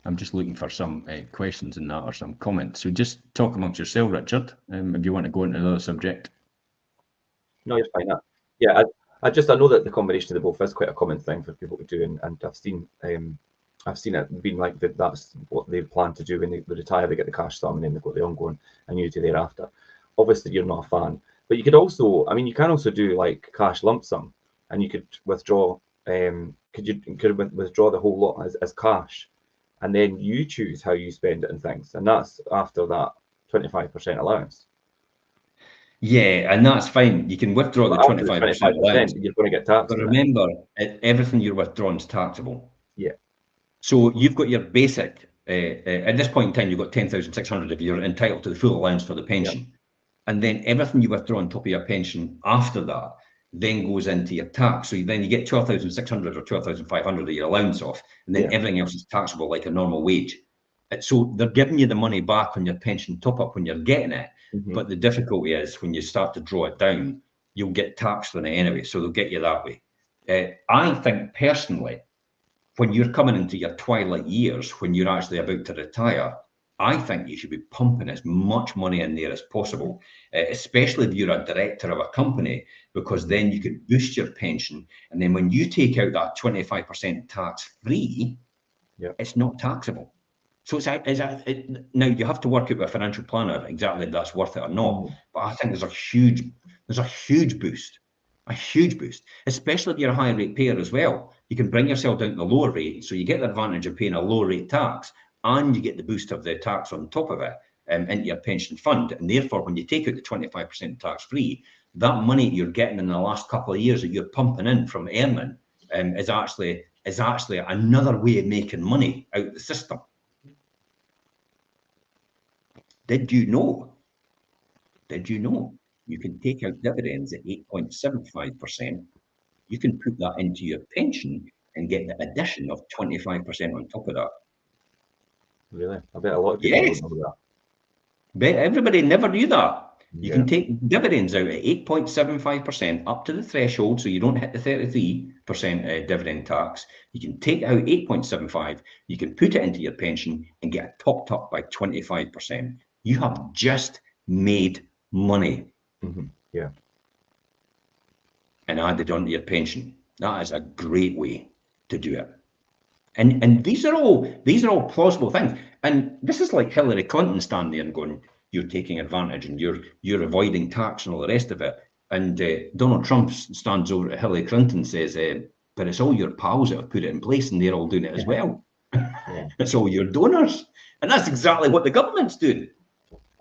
I'm just looking for some questions in that or some comments. So just talk amongst yourself, Richard, if you want to go into another subject. No, you're fine. Yeah, I know that the combination of the both is quite a common thing for people to do, and I've seen it being like that's what they plan to do when they retire. They get the cash sum and then they've got the ongoing annuity thereafter. Obviously, you're not a fan, but you could also, you can also do like cash lump sum, and you could withdraw. Could withdraw the whole lot as cash, and then you choose how you spend it and things, and that's after that 25% allowance. Yeah, and that's fine. You can withdraw the 25% allowance. You're going to get taxed. But remember, everything you're withdrawing is taxable. Yeah. So you've got your basic at this point in time, you've got 10,600 if you're entitled to the full allowance for the pension. Yeah. And then everything you withdraw on top of your pension after that then goes into your tax. So then you get 12,600 or 12,500 of your allowance off, and then everything else is taxable like a normal wage. So they're giving you the money back on your pension top up when you're getting it. But the difficulty is when you start to draw it down, you'll get taxed on it anyway. So they'll get you that way. I think personally, when you're coming into your twilight years, when you're actually about to retire, I think you should be pumping as much money in there as possible, especially if you're a director of a company, because then you can boost your pension. And then when you take out that 25% tax free, it's not taxable. So now you have to work out with a financial planner exactly if that's worth it or not. But I think there's a huge boost, especially if you're a high rate payer as well. You can bring yourself down to the lower rate, so you get the advantage of paying a lower rate tax, and you get the boost of the tax on top of it into your pension fund. And therefore, when you take out the 25% tax free, that money you're getting in the last couple of years that you're pumping in from earning is actually another way of making money out of the system. Did you know you can take out dividends at 8.75%? You can put that into your pension and get the addition of 25% on top of that. Really? I bet a lot of people don't know that. Bet everybody never knew that. You can take dividends out at 8.75% up to the threshold, so you don't hit the 33% dividend tax. You can take out 8.75, you can put it into your pension and get it topped up by 25%. You have just made money. Yeah. And added onto your pension. That is a great way to do it. And these are all plausible things. And this is like Hillary Clinton standing there and going, "You're taking advantage and you're avoiding tax and all the rest of it." And Donald Trump stands over at Hillary Clinton and says, "But it's all your pals that have put it in place, and they're all doing it as well. It's all your donors." And that's exactly what the government's doing.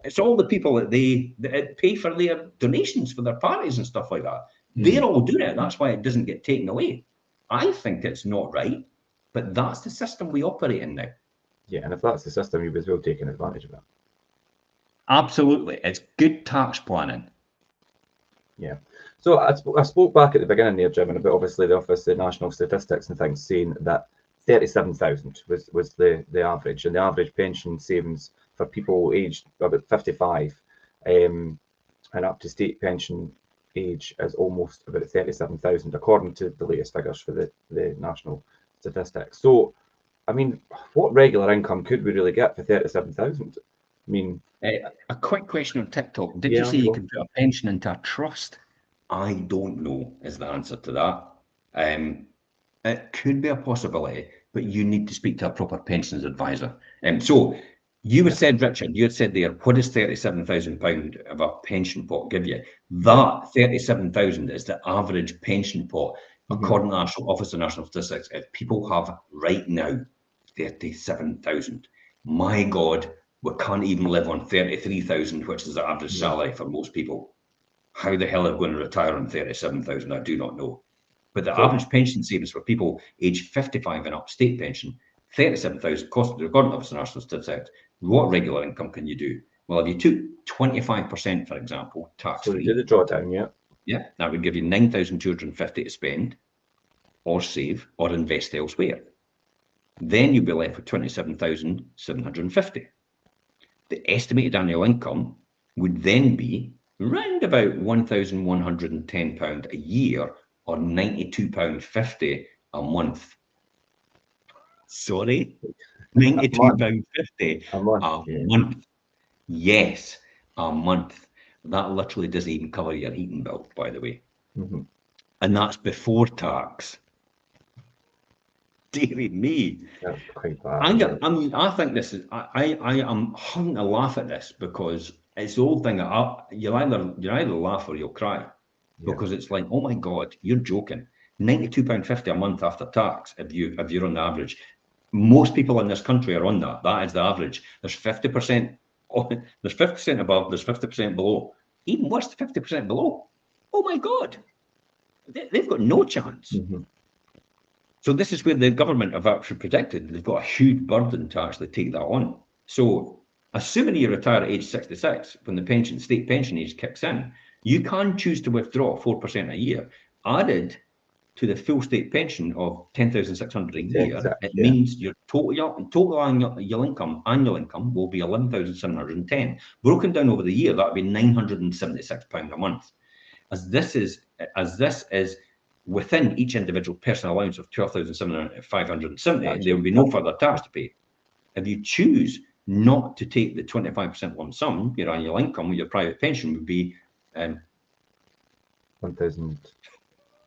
It's all the people that that pay for their donations for their parties and stuff like that. They're all doing it. That's why it doesn't get taken away. I think it's not right, but that's the system we operate in now. Yeah, and if that's the system, you've as well taken advantage of it. Absolutely. It's good tax planning. Yeah. So I spoke back at the beginning there, Jim, about obviously the Office of National Statistics and things saying that 37,000 was the average, and the average pension savings for people aged about 55 and up to state pension age is almost about 37,000, according to the latest figures for the national statistics. So, I mean, what regular income could we really get for 37,000? I mean, a quick question on TikTok. Did you say you could put a pension into a trust? I don't know is the answer to that. It could be a possibility, but you need to speak to a proper pensions advisor. So you had said, Richard, you had said there, what does £37,000 of a pension pot give you? That 37,000 is the average pension pot, according to the National Office of National Statistics. If people have right now 37,000, my God, we can't even live on 33,000, which is the average salary for most people. How the hell are we going to retire on 37,000? I do not know. But the average pension savings for people aged 55 and up, state pension, 37,000, cost according to the National Statistics. What regular income can you do? Well, if you took 25%, for example, tax-free. So you did the drawdown, yeah, that would give you 9,250 to spend, or save, or invest elsewhere. Then you'd be left with 27,750. The estimated annual income would then be round about £1,110 a year, or £92.50 a month. Sorry, £92.50 a month. Yes, a month. That literally doesn't even cover your heating bill, by the way. And that's before tax. Dearie me. That's quite bad. I think this is. I am having to laugh at this because it's the old thing. You'll either laugh or you'll cry, because it's like, oh my God, you're joking. £92.50 a month after tax. If you're on the average, most people in this country are on that. That is the average. There's 50%. There's 50% above. There's 50% below. Even worse, 50% below. Oh my God, they've got no chance. So this is where the government have actually predicted they've got a huge burden to actually take that on. So assuming you retire at age 66, when the state pension age kicks in, you can choose to withdraw 4% a year. Added to the full state pension of 10,600 a year, it means your total annual income will be 11,710. Broken down over the year, that would be £976 a month. As this is within each individual personal allowance of 12,570, there will be no further tax to pay. If you choose not to take the 25% lump sum, your annual income with your private pension would be 1,000.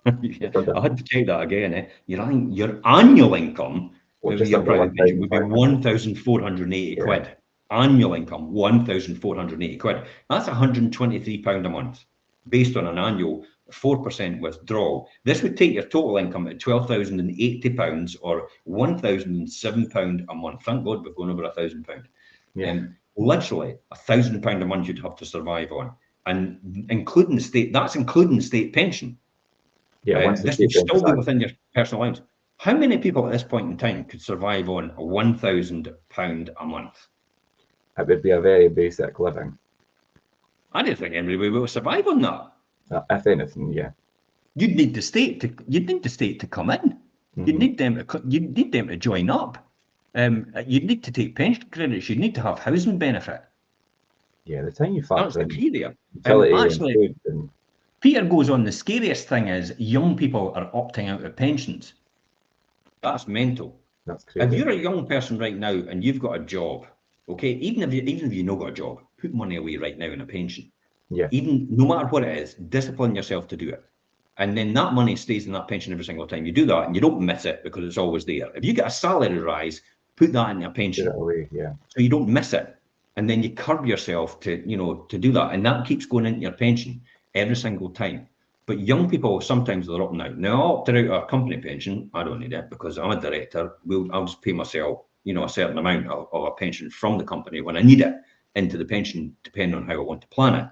Yeah, I had to check that again. Your annual income with your private pension would be 1,480 quid. Annual income, 1,480 quid. That's £123 a month, based on an annual 4% withdrawal. This would take your total income at £12,080 or £1,007 a month. Thank God we've gone over £1,000. Literally £1,000 a month you'd have to survive on, and including the state. That's including the state pension. This would still be within your personal allowance. How many people at this point in time could survive on £1,000 a month? It would be a very basic living. I don't think anybody will survive on that. If anything, yeah. You'd need the state to come in. You'd need them to join up. You'd need to take pension credits. You'd need to have housing benefit. Yeah, the time you factor that's the key there. Actually, Peter goes on, the scariest thing is young people are opting out of pensions. That's mental. That's crazy. If you're a young person right now and you've got a job, okay, even if you not got a job, put money away right now in a pension. Yeah. Even no matter what it is, discipline yourself to do it. And then that money stays in that pension every single time you do that, and you don't miss it because it's always there. If you get a salary rise, put that in your pension. Put it away, yeah. So you don't miss it. And then you curb yourself to do that. And that keeps going into your pension every single time. But young people, sometimes they're up now. Now, I'll opt out our company pension. I don't need it because I'm a director. I'll just pay myself, a certain amount of a pension from the company when I need it into the pension, depending on how I want to plan it.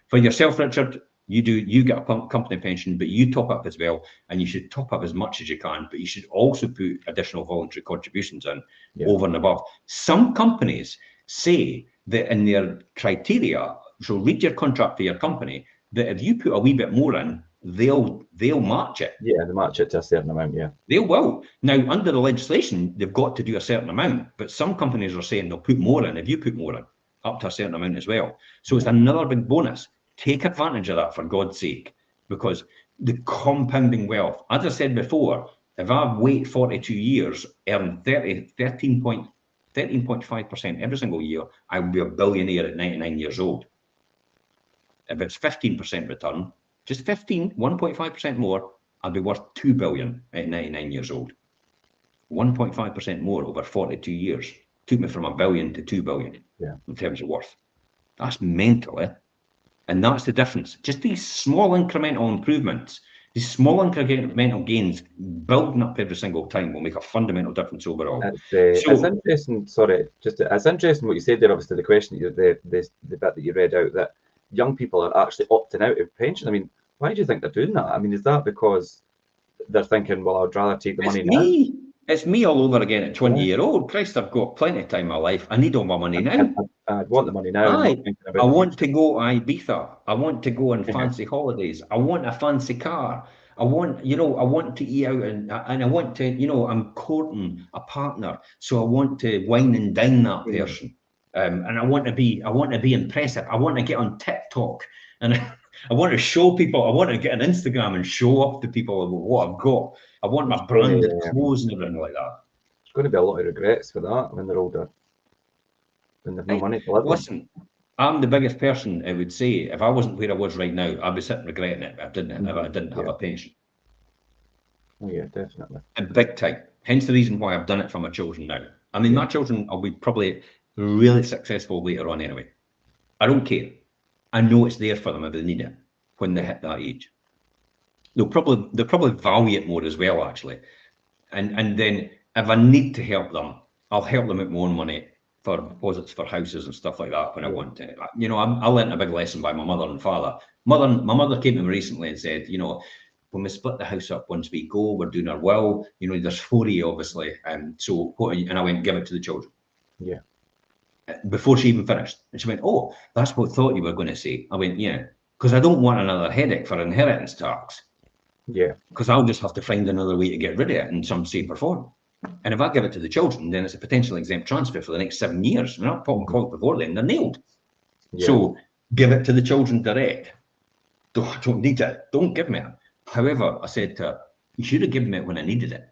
For yourself, Richard, you get a company pension, but you top up as well, and you should top up as much as you can, but you should also put additional voluntary contributions in over and above. Some companies say that in their criteria, so read your contract for your company, that if you put a wee bit more in, they'll match it. Yeah, they match it to a certain amount, yeah. They will. Now, under the legislation, they've got to do a certain amount, but some companies are saying they'll put more in if you put more in, up to a certain amount as well. So it's another big bonus. Take advantage of that, for God's sake, because the compounding wealth, as I said before, if I wait 42 years, earn 13.5% every single year, I will be a billionaire at 99 years old. If it's 15% return, just 1.5% more, I'll be worth 2 billion at 99 years old. 1.5% more over 42 years. Took me from 1 billion to 2 billion in terms of worth. That's mental, eh? And that's the difference. Just these small incremental improvements, these small incremental gains building up every single time will make a fundamental difference overall. It's interesting, sorry, it's interesting what you said there, obviously, the question, the bit that you read out, that young people are actually opting out of pension. I mean, why do you think they're doing that? I mean, is that because they're thinking, well, I'd rather take the money now? It's me all over again at 20-year-old. Christ, I've got plenty of time in my life. I need all my money now. I want the money now. I want to go to Ibiza. I want to go on fancy holidays. I want a fancy car. I want to eat out and I want to, I'm courting a partner. So I want to wine and dine that person. And I want to be impressive. I want to get on TikTok and I want to show people. I want to get on Instagram and show off to people what I've got. I want my branded clothes and everything like that. There's going to be a lot of regrets for that when they're older. When they've no money to live. Listen, I'm the biggest person I would say, if I wasn't where I was right now, I'd be sitting regretting it if I didn't have a pension. Oh yeah, definitely. And big time. Hence the reason why I've done it for my children now. I mean, my children will be probably really successful later on anyway. I don't care. I know it's there for them if they need it when they hit that age. They'll probably value it more as well, actually. And then if I need to help them, I'll help them with my own money for deposits for houses and stuff like that when I want to. I learned a big lesson by my mother and father. My mother came to me recently and said, when we split the house up, once we go, we're doing our will. You know, there's 40 obviously, so what? And I went, give it to the children. Yeah. Before she even finished, and she went, "Oh, that's what I thought you were going to say." I went, "Yeah, because I don't want another headache for inheritance tax. Yeah. Because I'll just have to find another way to get rid of it in some shape or form. And if I give it to the children, then it's a potential exempt transfer for the next 7 years. We're not popping clock before then; they're nailed. Yeah. So give it to the children direct. I don't need it. Don't give me it." However, I said to her, "You should have given me it when I needed it.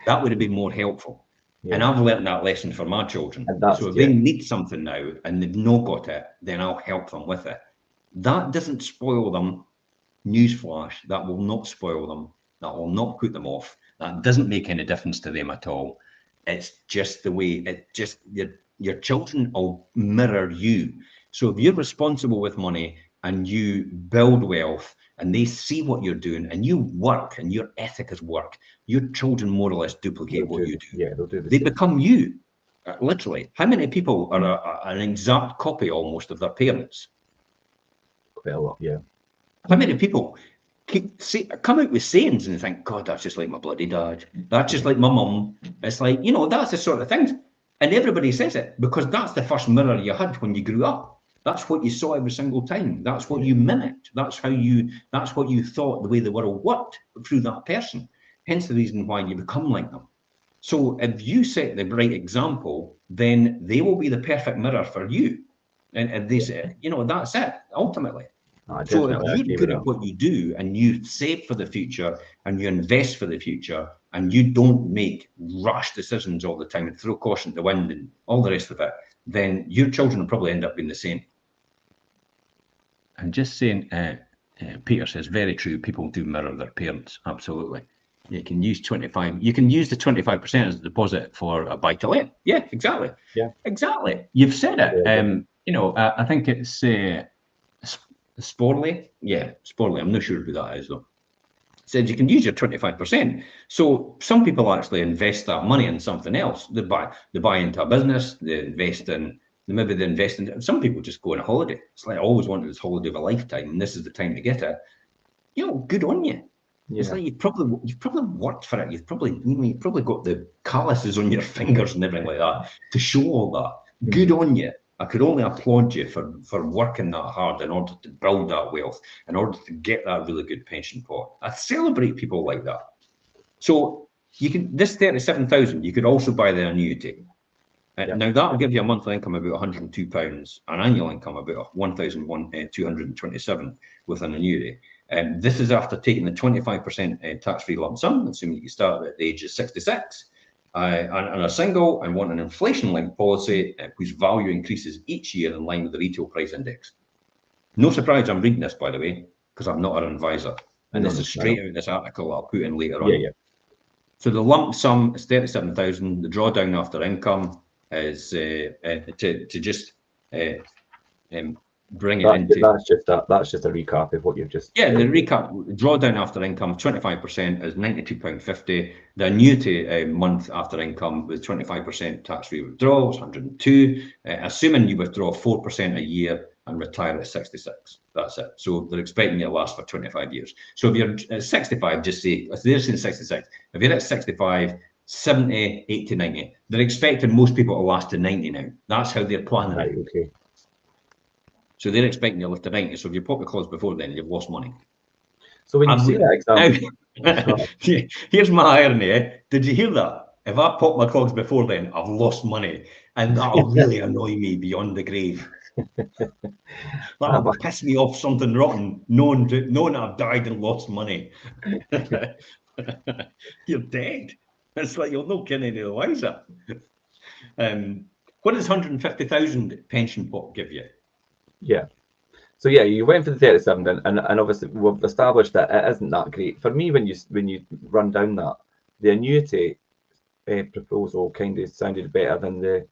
That would have been more helpful." Yeah. And I've learned that lesson for my children. So if they need something now and they've not got it, then I'll help them with it. That doesn't spoil them. Newsflash, that will not spoil them. That will not put them off. That doesn't make any difference to them at all. It's just the way, it just, your children will mirror you. So if you're responsible with money and you build wealth and they see what you're doing and you work and your ethic is work, your children more or less duplicate what you do. Yeah, they'll do They become you, literally. How many people are an exact copy almost of their parents? Quite a lot, yeah. How many people come out with sayings and think, "God, that's just like my bloody dad. That's just like my mum." It's like, you know, that's the sort of things. And everybody says it because that's the first mirror you had when you grew up. That's what you saw every single time. That's what you mimicked. That's what you thought the way the world worked through that person. Hence the reason why you become like them. So if you set the right example, then they will be the perfect mirror for you. And they say, you know, that's it, ultimately. So if you're good at what you do and you save for the future and you invest for the future and you don't make rash decisions all the time and throw caution to the wind and all the rest of it, then your children will probably end up being the same. I'm just saying, Peter says, very true. People do mirror their parents. Absolutely. You can use 25. You can use the 25% as a deposit for a buy-to-let. Yeah, exactly. Yeah, exactly. You've said it. Yeah. You know, I think it's Sporley. Yeah, Sporley. I'm not sure who that is though. Said you can use your 25%. So some people actually invest that money in something else. They buy into a business. They invest in. Maybe they invest in. Some people just go on a holiday. It's like I always wanted this holiday of a lifetime, and this is the time to get it. You know, good on you. Yeah. It's like you've probably worked for it. You've probably got the calluses on your fingers and everything like that to show all that. Good on you. I could only applaud you for working that hard in order to build that wealth, in order to get that really good pension pot. I celebrate people like that. So you can, this 37,000, you could also buy the annuity. Now that will give you a monthly income of about £102, an annual income of about 1,227 with an annuity. This is after taking the 25% tax-free lump sum, assuming you start at the age of 66. And a single and want an inflation-linked policy whose value increases each year in line with the retail price index. No surprise I'm reading this, by the way, because I'm not an advisor. And this is straight out of this article I'll put in later on. Yeah. So the lump sum is 37,000. The drawdown after income is to just bring it into. That's just a recap of what you've just. Yeah, the recap. Drawdown after income 25% is £92.50. The annuity month after income with 25% tax-free withdrawal is 102. Assuming you withdraw 4% a year and retire at 66. That's it. So they're expecting you to last for 25 years. So if you're at 65, just say, if they're saying 66, if you're at 65, 70, 80, 90, they're expecting most people to last to 90 now. That's how they're planning it. Okay. So they're expecting you to live to 90. So if you pop the clause before then, you've lost money. So when you see that example, here's my irony. Did you hear that? If I pop my clogs before then, I've lost money, and that'll really annoy me beyond the grave. That'll piss me off something rotten, knowing I've died and lost money. You're dead. It's like you'll not get any the wiser. What does 150,000 pension pot give you? Yeah. So yeah, you went for the 37, and obviously we've established that it isn't that great. For me, when you run down that, the annuity proposal kind of sounded better than the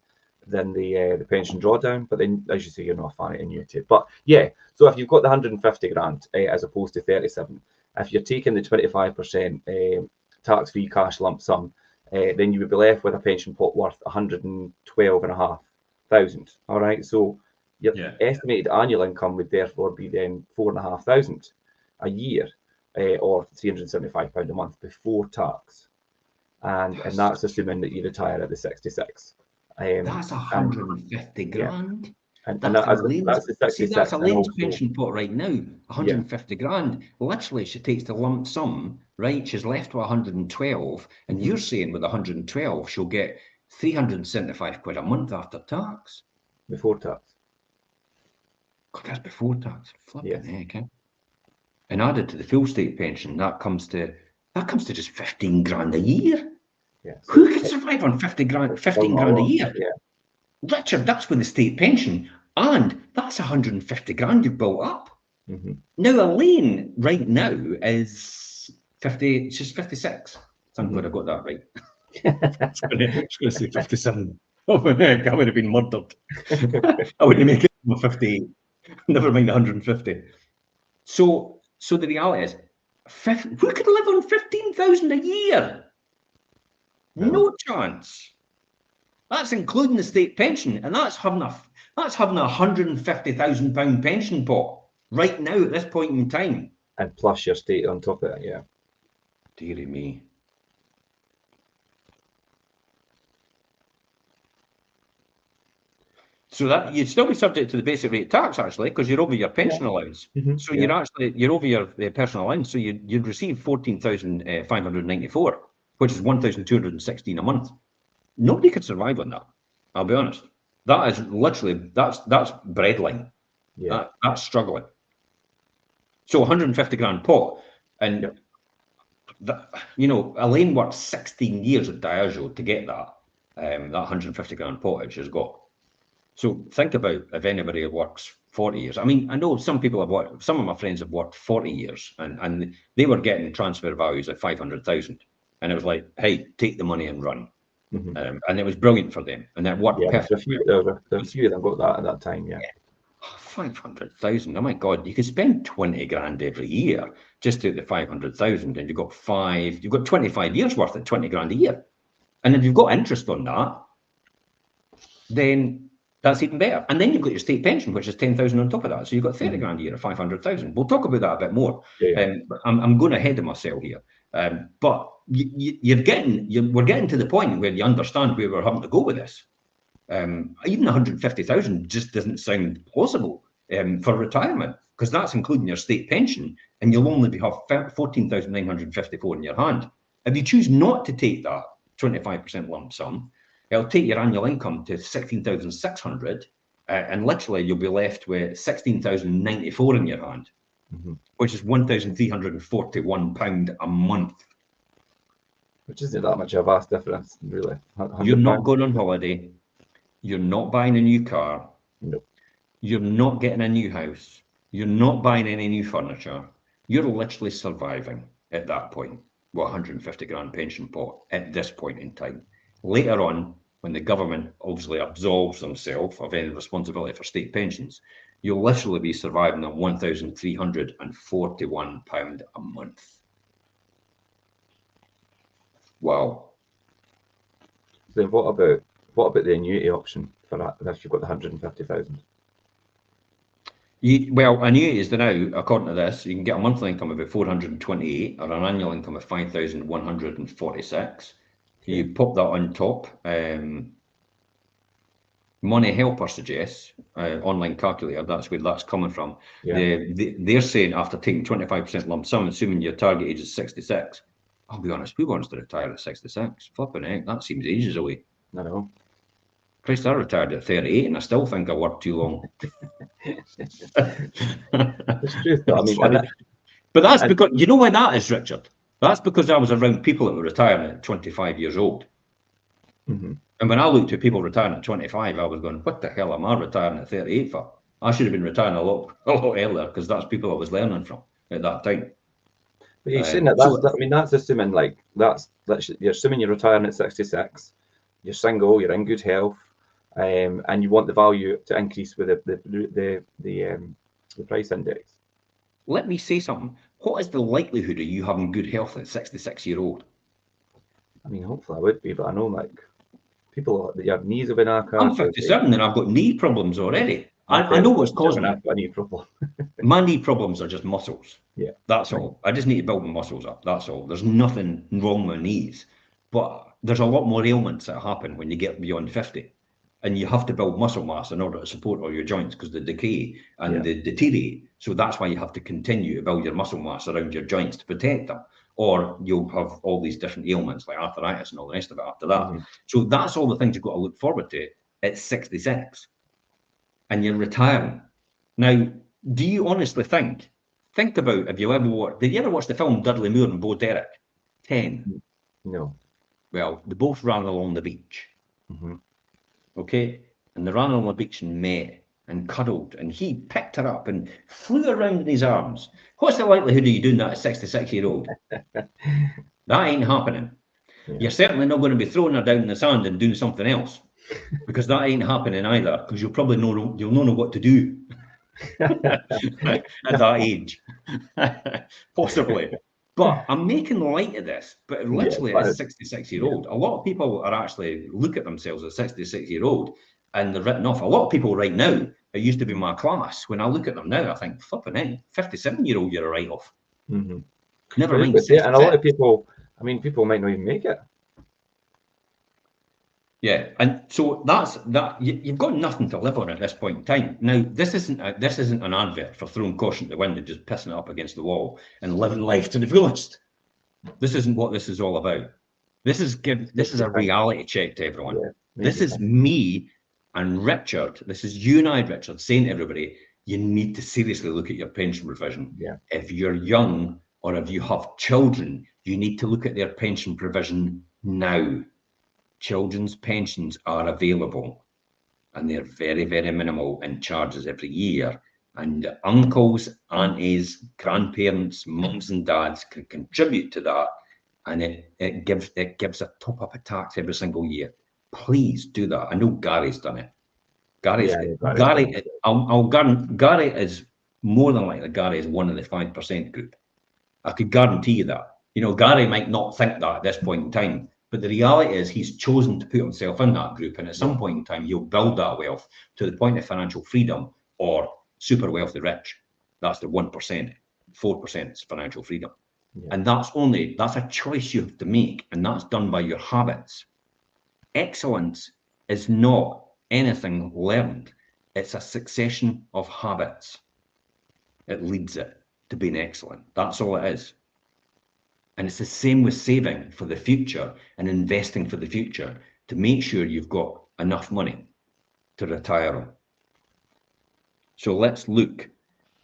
pension drawdown. But then, as you say, you're not a fan of annuity. But yeah, so if you've got the 150 grand as opposed to 37, if you're taking the 25% tax-free cash lump sum, then you would be left with a pension pot worth 112,500. All right, so your estimated annual income would therefore be then 4,500 a year. or £375 a month before tax, and that's assuming that you retire at the 66. That's 150 grand. And That's that's the 66. See, that's Elaine's also, pension pot right now, 150 grand. Literally, she takes the lump sum, right? She's left with 112, and you're saying with 112, she'll get 375 quid a month after tax. Before tax. God, that's before tax. Flipping heck, eh? And added to the full state pension, that comes to just 15 grand a year. Yeah. So who can survive on 15 grand a year? Yeah. Richard, that's with the state pension, and that's 150 grand you've built up. Now, Elaine right now is 50, she's 56. I'm glad I got that right. I was going to say 57. Oh, heck, I would have been murdered. I wouldn't make it 58. Never mind 150. So the reality is, who could live on 15,000 a year? No chance. That's including the state pension, and that's having a £150,000 pension pot right now at this point in time. And plus your state on top of it, yeah. Dearie me. So that you'd still be subject to the basic rate tax, actually, because you're over your pension allowance. So you're over your personal allowance. So you'd receive 14,594, which is 1,216 a month. Nobody could survive on that. I'll be honest. That is literally that's breadline. Yeah. That's struggling. So 150 grand pot, and that, Elaine worked 16 years at Diageo to get that 150 grand pot that she's got. So think about if anybody works 40 years. I mean, I know some people have worked. Some of my friends have worked 40 years, and they were getting transfer values of 500,000, and it was like, hey, take the money and run. And it was brilliant for them, and that worked perfectly. There were a few of them got that at that time, yeah. 500,000. Oh my God, you could spend 20 grand every year just to the 500,000, and you've got 25 years worth at 20 grand a year. And if you've got interest on that, then that's even better. And then you've got your state pension, which is 10,000 on top of that. So you've got 30 grand a year at 500,000. We'll talk about that a bit more. I'm going ahead of myself here. But we're getting to the point where you understand where we're having to go with this. Even 150,000 just doesn't sound plausible for retirement, because that's including your state pension, and you'll only have 14,954 in your hand. If you choose not to take that 25% lump sum, it'll take your annual income to 16,600, and literally you'll be left with 16,094 in your hand, which is £1,341 a month. Which isn't that much of a vast difference, really. You're not going on holiday. You're not buying a new car. No. You're not getting a new house. You're not buying any new furniture. You're literally surviving at that point with 150 grand pension pot at this point in time. Later on, when the government obviously absolves themselves of any responsibility for state pensions, you'll literally be surviving on £1,341 a month. Wow. Then what about the annuity option for that if you've got the 150,000? Well, annuities now, according to this, you can get a monthly income of about 428 or an annual income of 5,146. You pop that on top. Money Helper suggests, online calculator, that's where that's coming from. Yeah. They're saying after taking 25% lump sum, assuming your target age is 66, I'll be honest, who wants to retire at 66? Flipping heck, that seems ages away. I know. Christ, I retired at 38 and I still think I worked too long. It's true, though. I mean, but that's because, you know why that is, Richard? That's because I was around people that were retiring at 25 years old. And when I looked at people retiring at 25, I was going, what the hell am I retiring at 38 for? I should have been retiring a lot earlier, because that's people I was learning from at that time. But you're saying that's assuming you're assuming you're retiring at 66, you're single, you're in good health, and you want the value to increase with the price index. Let me say something. What is the likelihood of you having good health at 66-year-old? I mean, hopefully I would be, but I know people that have knees have been knackered. I'm 57 and I've got knee problems already. I know what's causing it. My knee problem. My knee problems are just muscles. Yeah. That's all. I just need to build my muscles up. That's all. There's nothing wrong with knees. But there's a lot more ailments that happen when you get beyond 50. And you have to build muscle mass in order to support all your joints because they decay and they deteriorate. So that's why you have to continue to build your muscle mass around your joints to protect them. Or you'll have all these different ailments like arthritis and all the rest of it after that. So that's all the things you've got to look forward to at 66. And you're retiring. Now, do you honestly think about, have you ever watched, did you ever watch the film Dudley Moore and Bo Derek? 10. No. Well, they both ran along the beach. Okay? And they ran along the beach and met and cuddled, and he picked her up and flew around in his arms. What's the likelihood of you doing that at 66-year-old? That ain't happening. Yeah. You're certainly not going to be throwing her down in the sand and doing something else, because that ain't happening either, because you'll probably know, you'll not know what to do at that age. Possibly. But I'm making light of this, but literally as a 66-year-old, a lot of people are actually look at themselves as 66-year-old and they're written off. A lot of people right now, it used to be my class, when I look at them now, I think, flipping in, 57-year-old, you're a write-off. Never mind. And a lot of people, I mean, people might not even make it. Yeah, and so that's that. You've got nothing to live on at this point in time. Now, this isn't an advert for throwing caution to the wind and just pissing it up against the wall and living life to the fullest. This isn't what this is all about. This is a reality check to everyone. Yeah, this is me and Richard. This is you and I, Richard, saying to everybody, you need to seriously look at your pension provision. Yeah. If you're young or if you have children, you need to look at their pension provision now. Children's pensions are available and they're very, very minimal in charges every year. And uncles, aunties, grandparents, mums and dads can contribute to that. And it gives a top up of tax every single year. Please do that. I know Gary's done it. Gary is more than likely, Gary is one of the 5% group. I could guarantee you that. You know, Gary might not think that at this point in time. But the reality is he's chosen to put himself in that group, and at some point in time he'll build that wealth to the point of financial freedom or super wealthy rich. That's the 1%. 4% is financial freedom. And that's a choice you have to make, and that's done by your habits. Excellence is not anything learned. It's a succession of habits. It leads it to being excellent. That's all it is. And it's the same with saving for the future and investing for the future to make sure you've got enough money to retire on. So let's look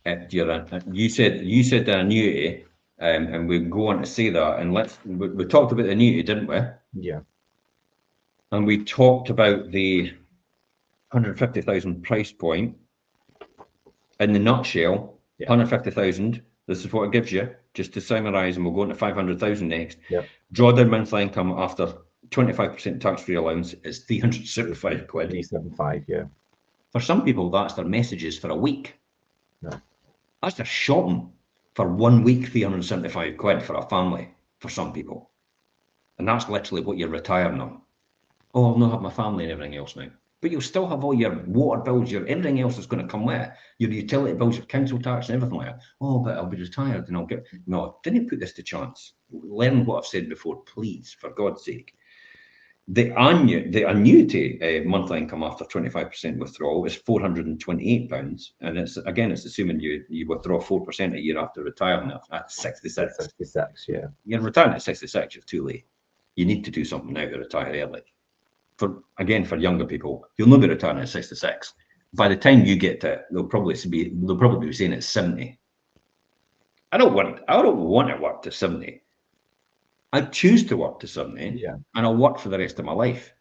at your, you said the annuity, and we go on to say that, and we talked about the annuity, didn't we? Yeah. And we talked about the 150,000 price point. In the nutshell, 150,000, this is what it gives you. Just to summarize, and we'll go into 500,000 next. Yep. Drawdown monthly income after 25% tax-free allowance is 375 quid. 375, yeah. For some people, that's their messages for a week. No. That's their shopping for 1 week, 375 quid for a family, for some people. And that's literally what you're retiring on. Oh, I'll not have my family and everything else now. But you'll still have all your water bills, your everything else is going to come with it. Your utility bills, your council tax and everything like that. Oh, but I'll be retired and I'll get... No, didn't put this to chance. Learn what I've said before, please, for God's sake. The annuity monthly income after 25% withdrawal is £428. And it's assuming you withdraw 4% a year after retiring at 66. 66, yeah. You're retiring at 66, you're too late. You need to do something now to retire early. For younger people, you'll not be retiring at 66. By the time you get to it, they'll probably be saying it's 70. I don't want to work to 70. I choose to work to 70, and I'll work for the rest of my life.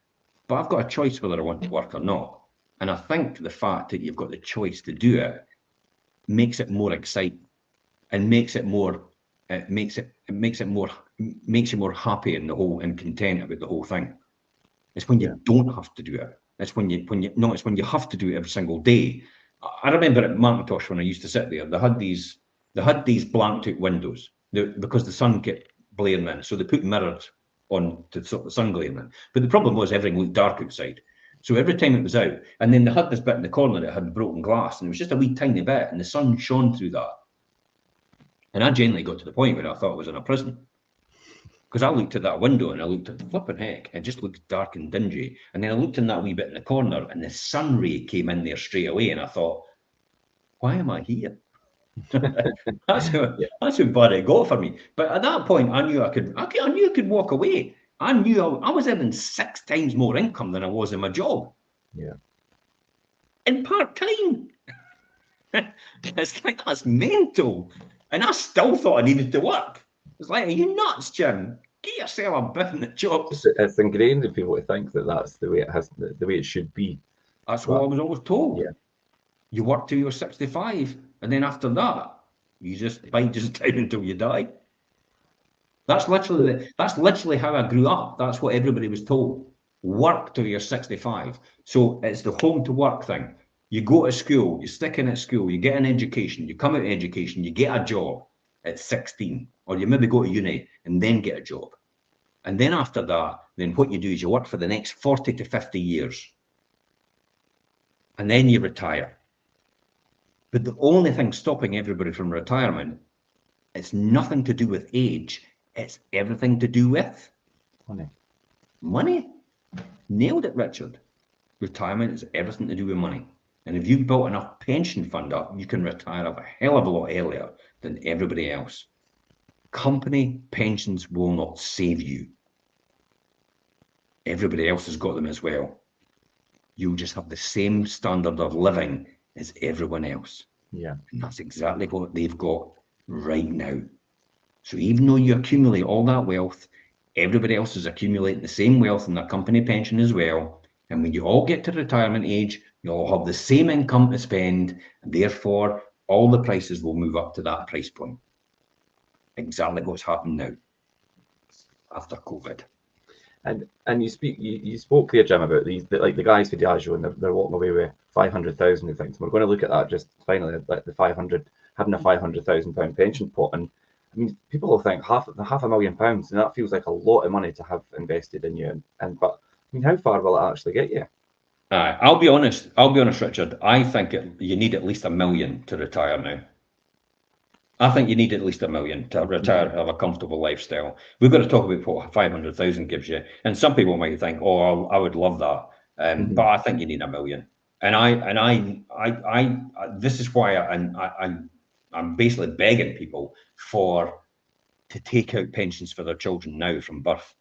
But I've got a choice whether I want to work or not. And I think the fact that you've got the choice to do it makes it more exciting, and makes you more happy in the whole, and content about the whole thing. It's when you don't have to do it. It's when you have to do it every single day. I remember at Macintosh when I used to sit there, they had these blanked out windows because the sun kept blaring in. So they put mirrors on to stop the sun glaring in. But the problem was everything looked dark outside. So every time it was out, and then they had this bit in the corner that had broken glass, and it was just a wee tiny bit, and the sun shone through that. And I genuinely got to the point where I thought I was in a prison. Because I looked at that window and I looked at the flipping heck, it just looked dark and dingy. And then I looked in that wee bit in the corner, and the sun ray came in there straight away, and I thought, why am I here? that's how bad it got for me. But at that point, I knew I could walk away. I knew I was earning 6 times more income than I was in my job. Yeah. And part-time. It's like, that's mental. And I still thought I needed to work. It's like, are you nuts, Jim? Get yourself a bit in the jobs. It's ingrained in people to think that that's the way it has, the way it should be. That's what I was always told. Yeah. You work till you're 65, and then after that, you just bide just down until you die. That's literally how I grew up. That's what everybody was told. Work till you're 65. So it's the home to work thing. You go to school, you stick in at school, you get an education, you come out of education, you get a job at 16, or you maybe go to uni and then get a job. And then after that, then what you do is you work for the next 40 to 50 years. And then you retire. But the only thing stopping everybody from retirement, it's nothing to do with age. It's everything to do with Money. Money. Nailed it, Richard. Retirement is everything to do with money. And if you've built enough pension fund up, you can retire a hell of a lot earlier than everybody else. Company pensions will not save you. Everybody else has got them as well. You'll just have the same standard of living as everyone else. Yeah. And that's exactly what they've got right now. So even though you accumulate all that wealth, everybody else is accumulating the same wealth in their company pension as well. And when you all get to retirement age, you'll all have the same income to spend, and therefore all the prices will move up to that price point. Exactly what's happened now after COVID. And you spoke there, Jim, about these, like the guys for Diageo, and they're walking away with 500,000 and things. We're going to look at that just finally, like the 500, having a £500,000 pension pot. And I mean, people will think half £500,000, and that feels like a lot of money to have invested in you. But I mean, how far will it actually get you? I'll be honest, Richard. I think you need at least $1 million to retire now. I think you need at least $1 million to retire, have a comfortable lifestyle. We've got to talk about what 500,000 gives you. And some people might think, oh, I would love that. But I think you need $1 million. And I this is why I'm basically begging people to take out pensions for their children now from birth,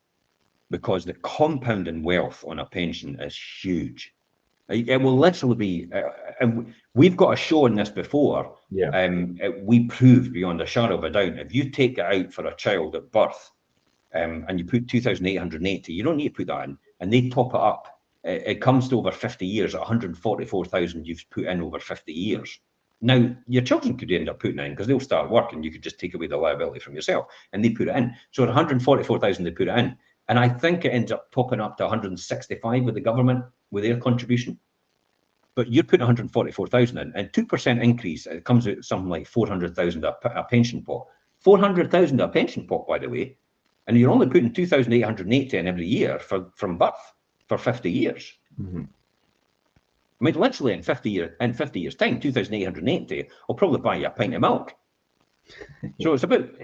because the compounding wealth on a pension is huge. It will literally be, and we've got a show on this before. Yeah. We prove beyond a shadow of a doubt, if you take it out for a child at birth, and you put 2,880, you don't need to put that in, and they top it up. It comes to over 50 years at 144,000 you've put in over 50 years. Now, your children could end up putting in, because they'll start working, you could just take away the liability from yourself, and they put it in. So at 144,000 they put it in. And I think it ends up topping up to 165 with the government, with their contribution. But you're putting 144,000 in, and 2% increase, it comes out something like 400,000 a pension pot. 400,000 a pension pot, by the way. And you're only putting 2,880 in every year from birth for 50 years. Mm-hmm. I mean, literally in 50 years' time, 2,880 will probably buy you a pint of milk. So it's about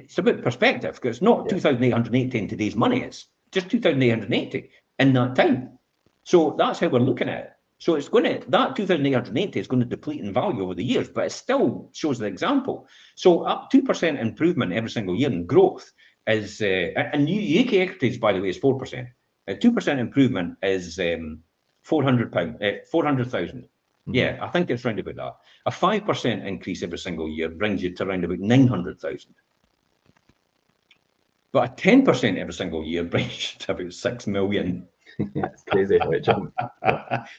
perspective, because it's not 2,880 in today's money, it's just 2,880 in that time. So that's how we're looking at it. So it's that 2,880 is going to deplete in value over the years, but it still shows the example. So up 2% improvement every single year in growth is, and UK equities, by the way, is 4%. 2% improvement is £400,000. Yeah, I think it's round about that. A 5% increase every single year brings you to around about 900,000. But a 10% every single year brings you to about 6 million. It's crazy. Right,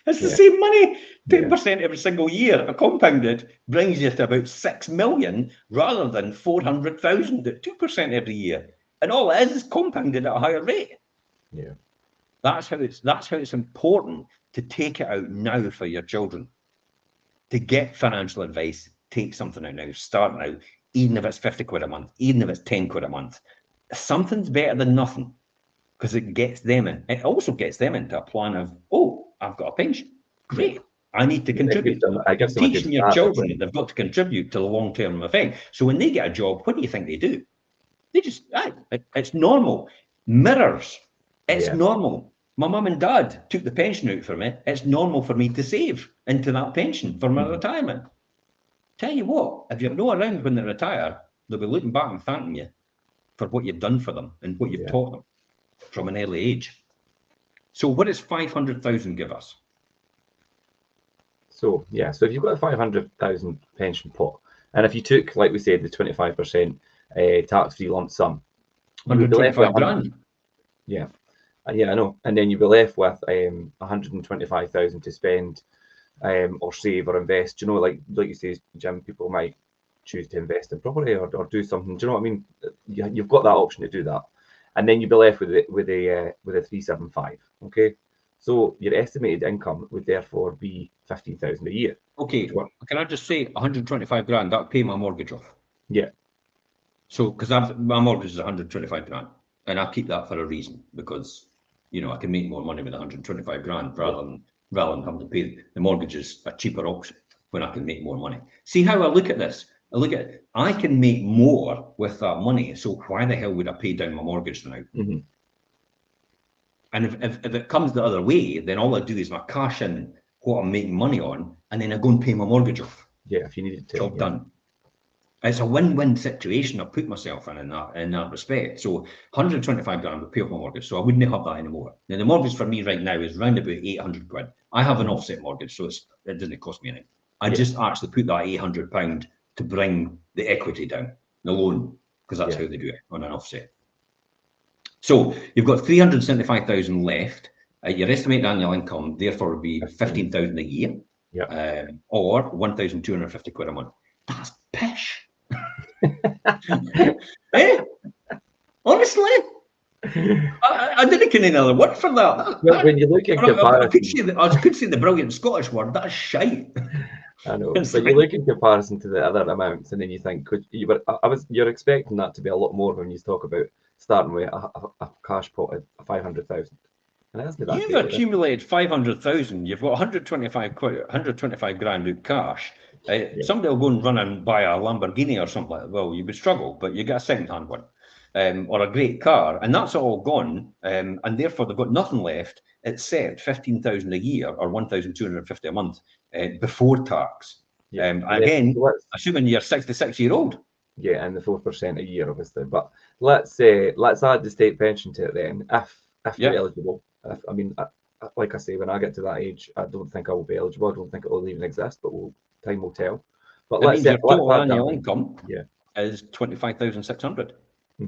It's the same money. 10% every single year, compounded, brings you to about 6 million rather than 400,000 at 2% every year. And all it is compounded at a higher rate. Yeah. That's how it's important to take it out now for your children. To get financial advice, take something out now, start now, even if it's 50 quid a month, even if it's 10 quid a month. Something's better than nothing, because it gets them in. It also gets them into a plan of, oh, I've got a pension. Great. I need to It contribute. gives them a good Teaching your start, children doesn't that they've got to contribute to the long-term effect. So when they get a job, what do you think they do? They just, it's normal. Mirrors. It's Yeah. normal. My mum and dad took the pension out for me. It's normal for me to save into that pension for my retirement. Tell you what, if you're not around when they retire, they'll be looking back and thanking you for what you've done for them and what you've taught them from an early age. So what does 500,000 give us? So yeah, so if you've got a 500,000 pension pot, and if you took, like we said, the 25% tax-free lump sum, you would be left with 125 grand. Yeah, yeah, I know. And then you'd be left with 125,000 to spend, or save or invest. You know, like you say, Jim, people might choose to invest in property or do something. Do you know what I mean? You've got that option to do that, and then you'd be left with a 375. Okay, so your estimated income would therefore be 15,000 a year. Okay, can I just say 125 grand? That'll pay my mortgage off. Yeah. So because my mortgage is 125 grand, and I keep that for a reason, because you know I can make more money with 125 grand rather than having to pay the mortgage is a cheaper option when I can make more money. See how I look at this? I can make more with that money, so why the hell would I pay down my mortgage now? And if it comes the other way, then all I do is I cash in what I'm making money on, and then I go and pay my mortgage off. Yeah, if you needed to. Job done. It's a win-win situation I put myself in that respect. So 125 grand would pay off my mortgage, so I wouldn't have that anymore. Now the mortgage for me right now is round about 800 quid. I have an offset mortgage, so it doesn't cost me anything. I just actually put that 800 pound to bring the equity down, the loan, because that's how they do it on an offset. So you've got 375,000 left. Your estimated annual income therefore would be 15,000 a year, or 1,250 quid a month. That's pish. Honestly, I didn't get another word for that. Well, when you look at comparison, I could say the brilliant Scottish word. That's shite. I know, but you look in comparison to the other amounts, and then you think, you're expecting that to be a lot more when you talk about starting with a cash pot of 500,000. You've accumulated 500,000. You've got 125 grand out cash. Somebody will go and run and buy a Lamborghini or something like that. Well, you would struggle, but you get a second-hand one, or a great car, and that's all gone, and therefore they've got nothing left except 15,000 a year or 1,250 a month before tax. Again, assuming you're 66-year-old. Yeah, and the 4% a year, obviously. But let's add the state pension to it then, if you're eligible. Like I say, when I get to that age, I don't think I will be eligible. I don't think it will even exist, but time will tell. But let's say your total annual income is 25,600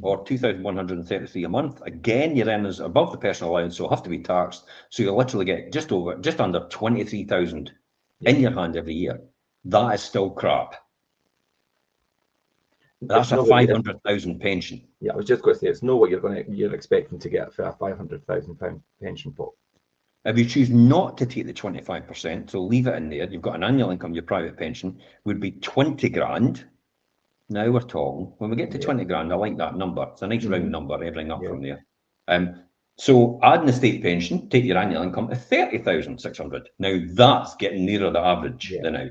or 2,133 a month. Again, your earnings above the personal allowance, so have to be taxed. So you literally get just under 23,000 in your hand every year. That is still crap. That's a 500,000 pension. Yeah, I was just going to say, it's not what you're expecting to get for a 500,000 pound pension pot. If you choose not to take the 25%, so leave it in there, you've got an annual income, your private pension would be 20 grand. Now we're talking. When we get to 20 grand, I like that number. It's a nice round number, everything up from there. So adding the state pension, take your annual income to 30,600. Now that's getting nearer the average than now.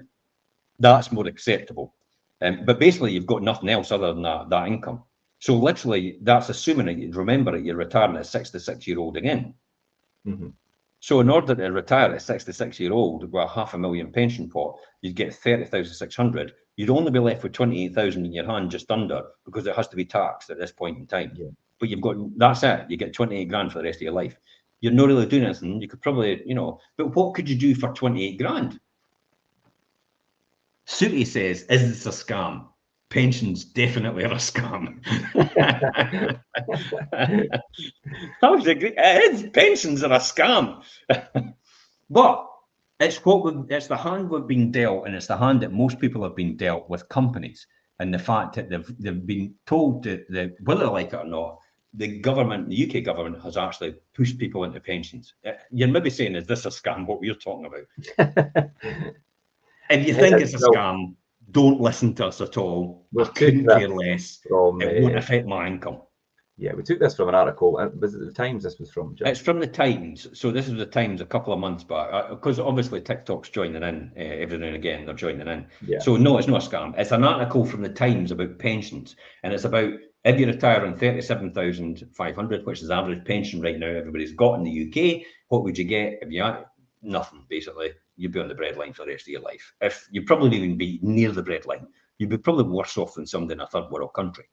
That's more acceptable. But basically, you've got nothing else other than that income. So literally, that's assuming that you're retiring at a 66-year-old again. So in order to retire at a 66-year-old with a 500,000 pension pot, you'd get 30,600. You'd only be left with 28,000 in your hand, just under, because it has to be taxed at this point in time. But that's it. You get 28 grand for the rest of your life. You're not really doing anything. You could probably, but what could you do for 28 grand? Sooty says, is this a scam? Pensions definitely are a scam. That was pensions are a scam. But it's the hand we've been dealt, and it's the hand that most people have been dealt with companies, and the fact that they've been told that whether they like it or not, the UK government has actually pushed people into pensions. You're maybe saying, is this a scam, what we're talking about? If you think it's a scam, don't listen to us at all. I couldn't care less. It won't affect my income. Yeah, we took this from an article. Was it the Times this was from, Jim? It's from the Times. So this was the Times a couple of months back, because obviously TikTok's joining in every now and again. They're joining in. Yeah. So no, it's not a scam. It's an article from the Times about pensions, and it's about if you retire on 37,500, which is the average pension right now everybody's got in the UK. What would you get if you had nothing? Basically, you'd be on the breadline for the rest of your life. If you probably even be near the breadline, you'd be probably worse off than somebody in a third world country.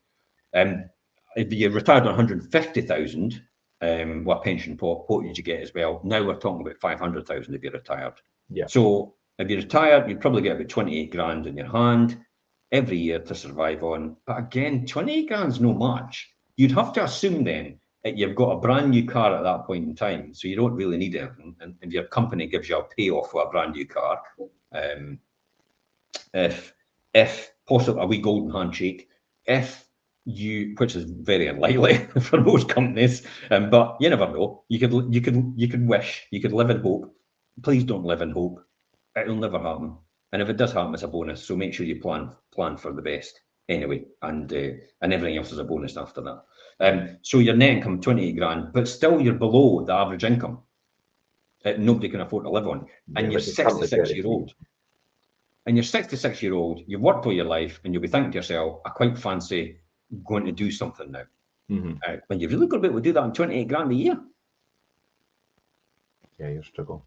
If you retired on 150,000, what pension pot, what did you get as well? Now we're talking about 500,000 if you're retired. Yeah. So if you're retired, you'd probably get about 28 grand in your hand every year to survive on. But again, 28 grand's no much. You'd have to assume then that you've got a brand new car at that point in time, so you don't really need anything. And if your company gives you a payoff for a brand new car, if possible, a wee golden handshake, which is very unlikely for most companies, but you never know. You could wish, you could live in hope. Please don't live in hope. It'll never happen. And if it does happen, it's a bonus. So make sure you plan for the best anyway, and everything else is a bonus after that. So your net income 28 grand, but still you're below the average income that nobody can afford to live on, and you're 66-year-old. And you're 66-year-old. You've worked all your life, and you'll be thinking to yourself, "I quite fancy going to do something now." When you've really got to be able to do that on 28 grand a year. Yeah, you'll struggle.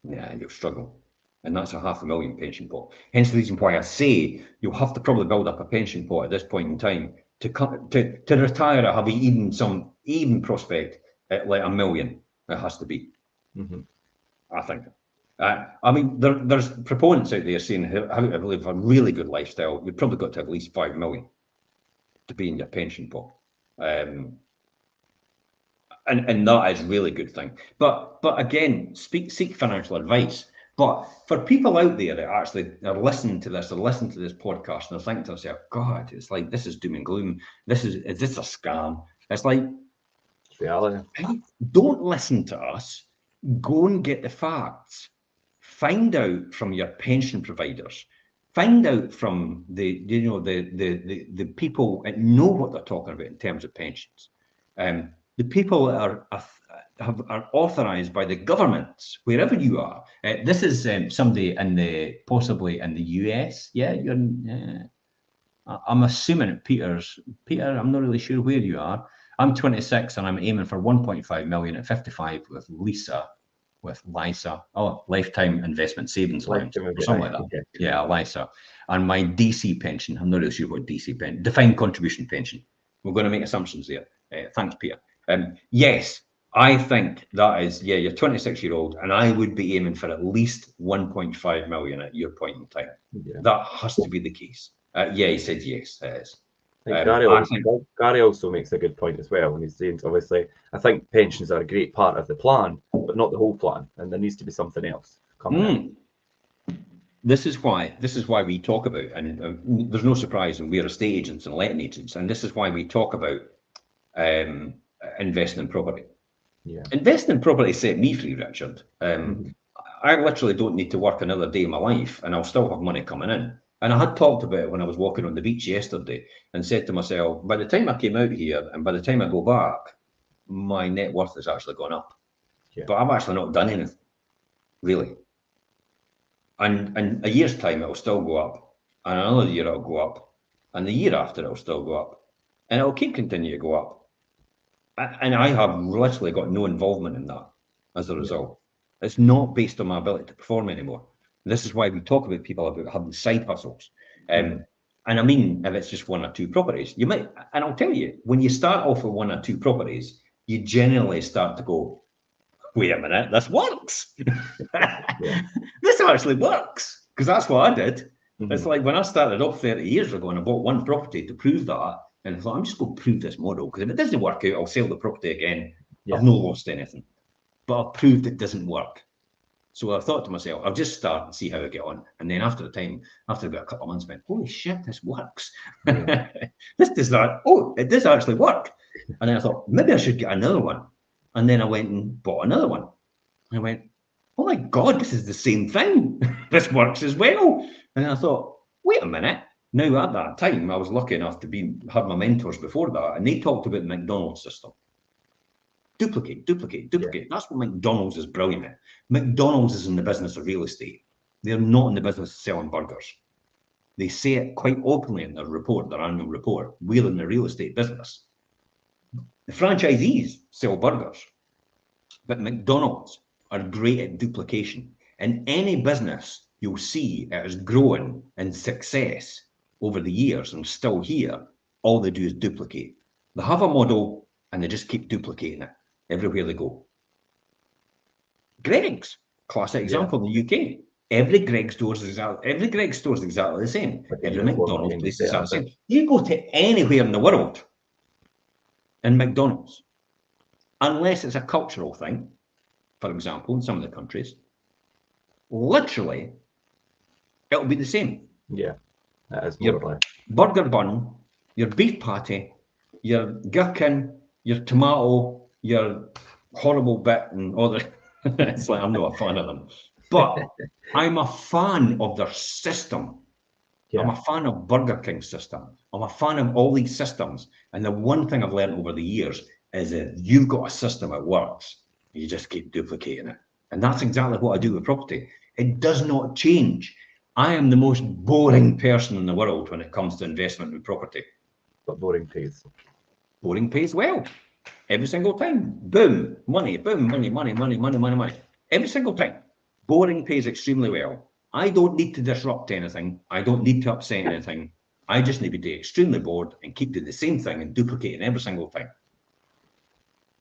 Yeah, you'll struggle. And that's a 500,000 pension pot. Hence the reason why I say you'll have to probably build up a pension pot at this point in time to retire or have some prospect at like 1 million. It has to be. I think. I mean, there's proponents out there saying how to live a really good lifestyle. You've probably got to have at least 5 million to be in your pension pot. And that is really good thing. But again, seek financial advice. But for people out there that actually are listening to this, or listen to this podcast, and they're thinking to themselves, "God, it's like this is doom and gloom. Is this a scam?" It's like, it's reality. Don't listen to us. Go and get the facts. Find out from your pension providers. Find out from the people that know what they're talking about in terms of pensions. The people that are authorised by the governments, wherever you are. This is somebody possibly in the US. Yeah, I'm assuming Peter, I'm not really sure where you are. I'm 26 and I'm aiming for 1.5 million at 55 with LISA, Lifetime Investment Savings Allowance, or something like that. Okay. Yeah, LISA. And my DC pension, I'm not really sure what DC pension, defined contribution pension. We're going to make assumptions there. Thanks, Peter. Yes, I think that is, you're 26-year-old, and I would be aiming for at least 1.5 million at your point in time. Yeah. That has to be the case. He said yes, it is. Gary also makes a good point as well when he's saying, obviously, I think pensions are a great part of the plan, but not the whole plan, and there needs to be something else coming in. This is why we talk about, and there's no surprise, and we're estate agents and letting agents, and this is why we talk about investing in property. Yeah. Investing in property set me free, Richard. I literally don't need to work another day in my life, and I'll still have money coming in. And I had talked about it when I was walking on the beach yesterday, and said to myself, by the time I came out here and by the time I go back, my net worth has actually gone up. Yeah. But I've actually not done anything, really. And in a year's time, it'll still go up. And another year, it'll go up. And the year after, it'll still go up. And it'll keep continuing to go up. And I have literally got no involvement in that as a result. It's not based on my ability to perform anymore. This is why we talk about people about having side hustles. And I mean, if it's just 1 or 2 properties, you might, and I'll tell you, when you start off with 1 or 2 properties, you generally start to go, wait a minute, this works. This actually works, because that's what I did. It's like when I started off 30 years ago and I bought 1 property to prove that, and I thought, I'm just going to prove this model, because if it doesn't work out, I'll sell the property again. I've not lost anything, but I've proved it doesn't work. So I thought to myself, I'll just start and see how I get on. And then after about a couple of months, I went, holy shit, this works. This does not, it does actually work. And then I thought, maybe I should get another one. And then I went and bought another one. And I went, oh my God, this is the same thing. This works as well. And then I thought, wait a minute, Now, at that time, I was lucky enough to have my mentors before that, and they talked about the McDonald's system. Duplicate, duplicate, duplicate. Yeah. That's what McDonald's is brilliant at. McDonald's is in the business of real estate. They're not in the business of selling burgers. They say it quite openly in their report, their annual report. We're in the real estate business. The franchisees sell burgers, but McDonald's are great at duplication. In any business, you'll see it has grown in success over the years and still here. All they do is duplicate. They have a model and they just keep duplicating it everywhere they go. Greggs, classic example in the UK. Every Greggs store is exactly the same. Every McDonald's place is exactly the same. You go to anywhere in the world in McDonald's, unless it's a cultural thing, for example, in some of the countries, literally, it'll be the same. Yeah, that is your burger bun, your beef patty, your gherkin, your tomato, your horrible bit, and all the. It's like I'm not a fan of them, but I'm a fan of their system. Yeah. I'm a fan of Burger King's system. I'm a fan of all these systems. And the one thing I've learned over the years is that you've got a system that works. You just keep duplicating it. And that's exactly what I do with property. It does not change. I am the most boring person in the world when it comes to investment in property. But boring pays. Boring pays well. Every single time. Boom, money, money, money, money, money, money, money. Every single time. Boring pays extremely well. I don't need to disrupt anything. I don't need to upset anything. I just need to be extremely bored and keep doing the same thing and duplicating every single thing.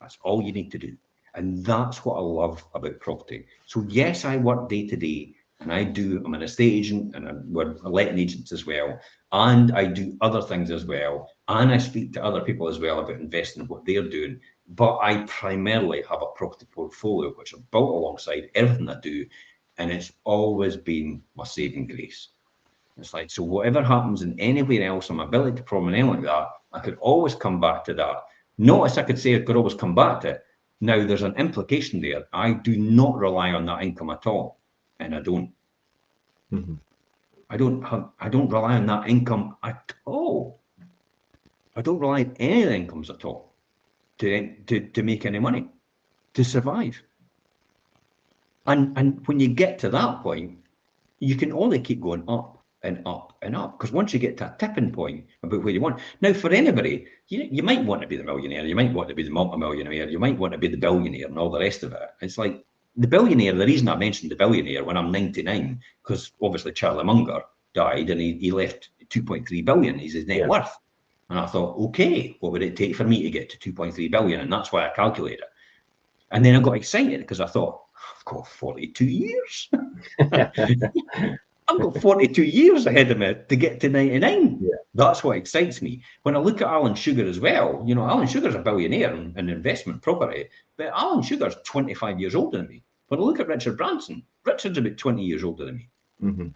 That's all you need to do. And that's what I love about property. So yes, I work day to day, and I'm an estate agent, and we're letting agents as well. And I do other things as well. And I speak to other people as well about investing in what they're doing. But I primarily have a property portfolio, which I've built alongside everything I do. And it's always been my saving grace. It's like, so whatever happens in anywhere else, on my ability to perform anything like that, I could always come back to that. Notice I could say I could always come back to it. Now, there's an implication there. I do not rely on that income at all. And I don't. Mm-hmm. I don't rely on that income at all. I don't rely on any of the incomes at all to make any money, to survive. And when you get to that point, you can only keep going up and up and up. Because once you get to a tipping point about where you want. Now, for anybody, you might want to be the millionaire, you might want to be the multimillionaire, you might want to be the billionaire and all the rest of it. It's like the billionaire, the reason I mentioned the billionaire when I'm 99, because obviously Charlie Munger died and he left 2.3 billion, he's his net worth. And I thought, okay, what would it take for me to get to 2.3 billion? And that's why I calculated it. And then I got excited because I thought, I've got 42 years. I've got 42 years ahead of me to get to 99. Yeah. That's what excites me. When I look at Alan Sugar as well, Alan Sugar's a billionaire in investment property, but Alan Sugar's 25 years older than me. When I look at Richard Branson, Richard's about 20 years older than me. Mm-hmm.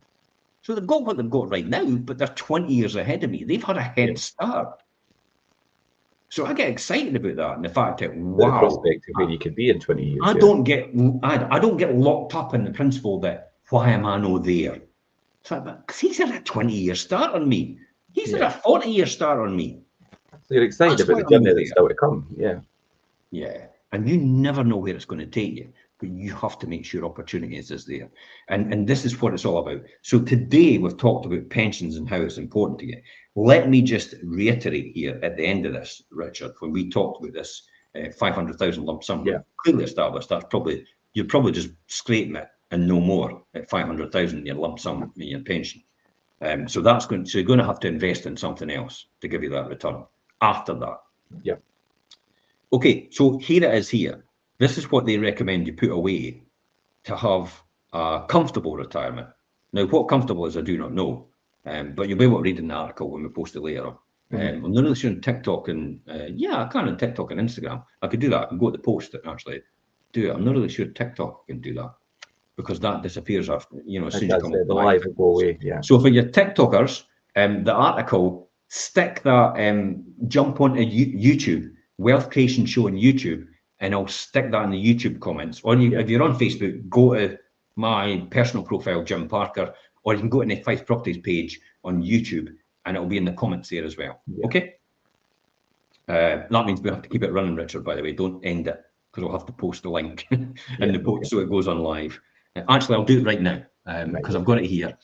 So they've got what they've got right now, but they're 20 years ahead of me. They've had a head start. So I get excited about that and the fact that the prospect of where you could be in 20 years. I don't get locked up in the principle that why am I not there? It's like, because he's had a 20-year start on me. He's had a 40-year start on me. So you're excited about the journey that's still to come. Yeah. Yeah. And you never know where it's going to take you, but you have to make sure opportunities is there. And this is what it's all about. So today we've talked about pensions and how it's important to you. Let me just reiterate here at the end of this, Richard, when we talked about this 500,000 lump sum, clearly established, you're probably just scraping it and no more at 500,000 in your lump sum in your pension. So you're going to have to invest in something else to give you that return after that. Yeah. Okay, so here it is here. This is what they recommend you put away to have a comfortable retirement. Now, what comfortable is, I do not know, but you'll be able to read in the article when we post it later on. I'm not really sure on TikTok and, I can on TikTok and Instagram. I could do that. I can go to the post and actually do it. I'm not really sure TikTok can do that because that disappears after, as soon as you come the live will go away. Yeah. So for your TikTokers, the article, stick that, jump onto YouTube, Wealth Creation Show on YouTube, and I'll stick that in the YouTube comments. Or if you're on Facebook, go to my personal profile, Jim Parker, or you can go to the Fife Properties page on YouTube, and it'll be in the comments there as well. Yeah. Okay. That means we have to keep it running, Richard, by the way. Don't end it, because we'll have to post the link in the post so it goes on live. Actually, I'll do it right now, because I've got it here.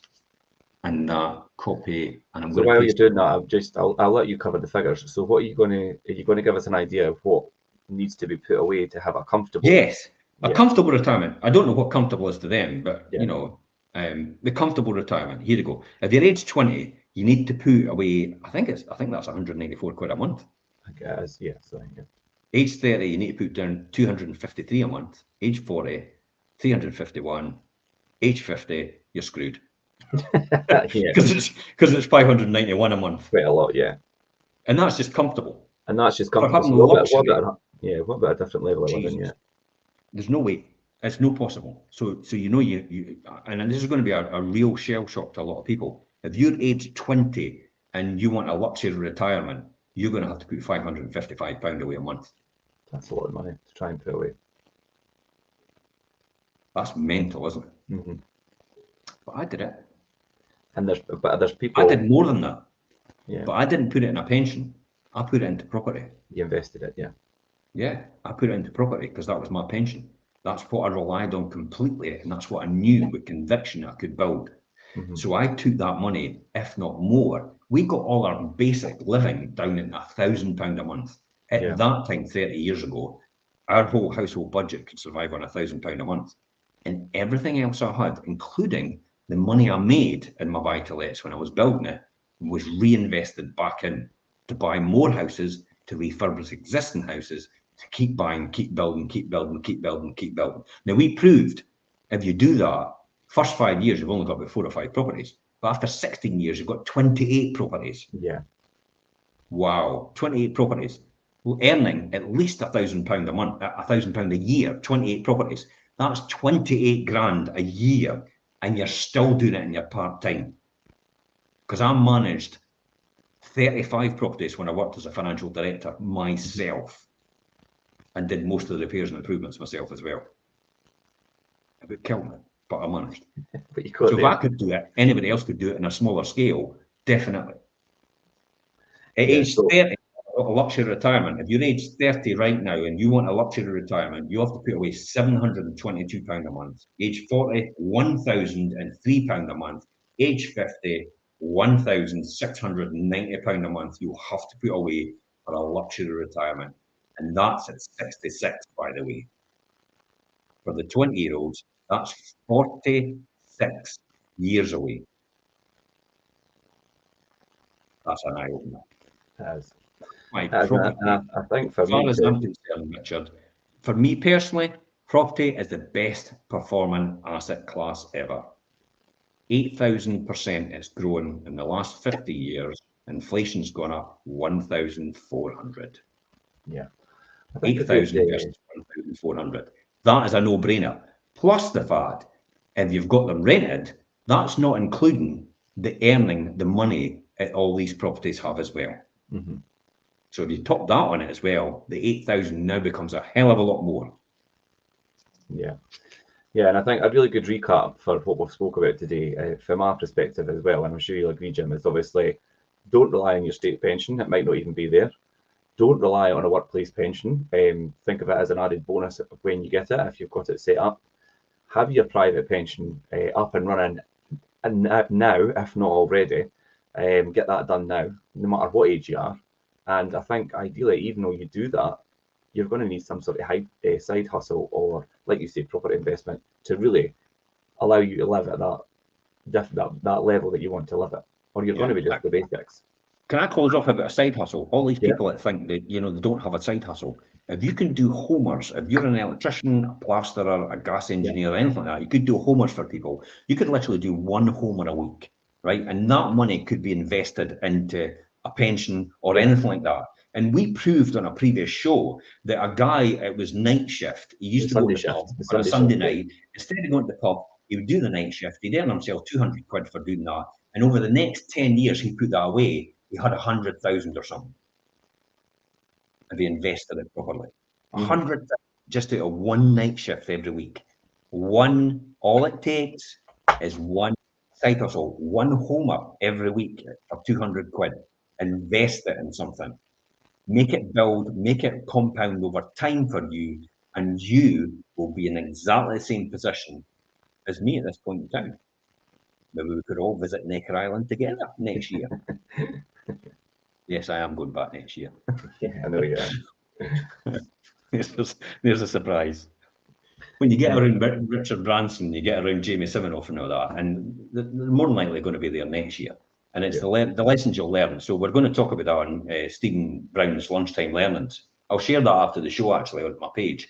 And copy, and I'm so going to while you're doing that, I'll let you cover the figures. So what are you going to give us an idea of what needs to be put away to have a comfortable? Yes, a comfortable retirement. I don't know what comfortable is to them, but you know, the comfortable retirement. Here you go. If you're age 20, you need to put away. I think that's 194 quid a month. I guess, yes. Age 30, you need to put down 253 a month. Age 40, 351. Age 50, you're screwed. Because it's 591 a month. Quite a lot, yeah. And that's just comfortable. And that's just For comfortable. having So what about a different level of living? Yeah. There's no way. It's no possible. So you know you and this is going to be a real shell shock to a lot of people. If you're age 20 and you want a luxury retirement, you're going to have to put £555 away a month. That's a lot of money to try and put away. That's mental, isn't it? Mm-hmm. But I did it. And there's people. I did more than that. Yeah. But I didn't put it in a pension. I put it into property. You invested it, yeah. Yeah, I put it into property because that was my pension. That's what I relied on completely, and that's what I knew with conviction I could build. Mm-hmm. So I took that money, if not more. We got all our basic living down at £1,000 a month. At that time, 30 years ago, our whole household budget could survive on £1,000 a month. And everything else I had, including the money I made in my buy-to-lets when I was building it, was reinvested back in to buy more houses, to refurbish existing houses, to keep buying, keep building, keep building, keep building, keep building. Now, we proved if you do that, first 5 years, you've only got about 4 or 5 properties. But after 16 years, you've got 28 properties. Yeah. Wow, 28 properties. Earning at least £1,000 a month, £1,000 a year, 28 properties. That's 28 grand a year, and you're still doing it in your part-time. Because I managed 35 properties when I worked as a financial director myself, and did most of the repairs and improvements myself as well. It would kill me, but I managed. But you could, so if I could do it, anybody else could do it in a smaller scale, definitely. At age 30, a luxury retirement. If you're age 30 right now and you want a luxury retirement, you have to put away £722 a month. Age 40, £1,003 a month. Age 50, £1,690 a month. You have to put away for a luxury retirement. And that's at 66, by the way. For the 20-year-olds, that's 46 years away. That's an eye-opener. I think for as far as I'm concerned, Richard, for me personally, property is the best performing asset class ever. 8,000% it's grown in the last 50 years. Inflation's gone up 1,400. Yeah. 8,000 versus 1,400. That is a no-brainer. Plus the fact, if you've got them rented, that's not including the earning, the money that all these properties have as well. Mm-hmm. So if you top that on it as well, the 8,000 now becomes a hell of a lot more. Yeah. Yeah, and I think a really good recap for what we've spoke about today, from our perspective as well, and I'm sure you'll agree, Jim, is obviously don't rely on your state pension. It might not even be there. Don't rely on a workplace pension. Think of it as an added bonus when you get it, if you've got it set up. Have your private pension up and running and now, if not already. Get that done now, no matter what age you are. And I think ideally, even though you do that, you're going to need some sort of side hustle or, like you say, property investment to really allow you to live at that level that you want to live at, or you're going to be just the basics. Can I close off about a side hustle? All these people that think that they don't have a side hustle. If you can do homers, if you're an electrician, a plasterer, a gas engineer, or anything like that, you could do homers for people. You could literally do one homer a week, right? And that money could be invested into a pension or anything like that. And we proved on a previous show that a guy, it was night shift. He used to go to the pub on a Sunday night. Instead of going to the pub, he would do the night shift. He'd earn himself 200 quid for doing that. And over the next 10 years, he put that away. He had 100,000 or something. If he invested it properly. 100,000 just out of one night shift every week. All it takes is one side hustle, one home up every week for 200 quid, invest it in something, make it build, make it compound over time for you, and you will be in exactly the same position as me at this point in time. Maybe we could all visit Necker Island together next year. Yes, I am going back next year. Yeah, I know you are. There's a surprise. When you get around Richard Branson, you get around Jamie Siminoff and all that, and they're more than likely going to be there next year. And it's the lessons you'll learn. So we're going to talk about that on Stephen Brown's Lunchtime Learnings. I'll share that after the show, actually, on my page,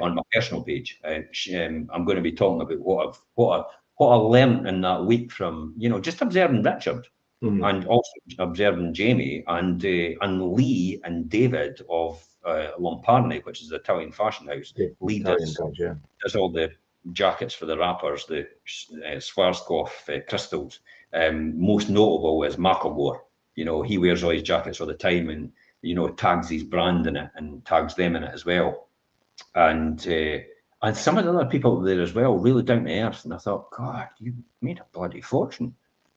on my personal page. I'm going to be talking about what I learned in that week from, just observing Richard and also observing Jamie and Lee and David of Lombardi, which is the Italian fashion house. Lee does all the jackets for the rappers, the Swarovski crystals. Most notable is Macklemore. He wears all his jackets all the time and, tags his brand in it and tags them in it as well. And some of the other people there as well, really down to earth. And I thought, God, you made a bloody fortune.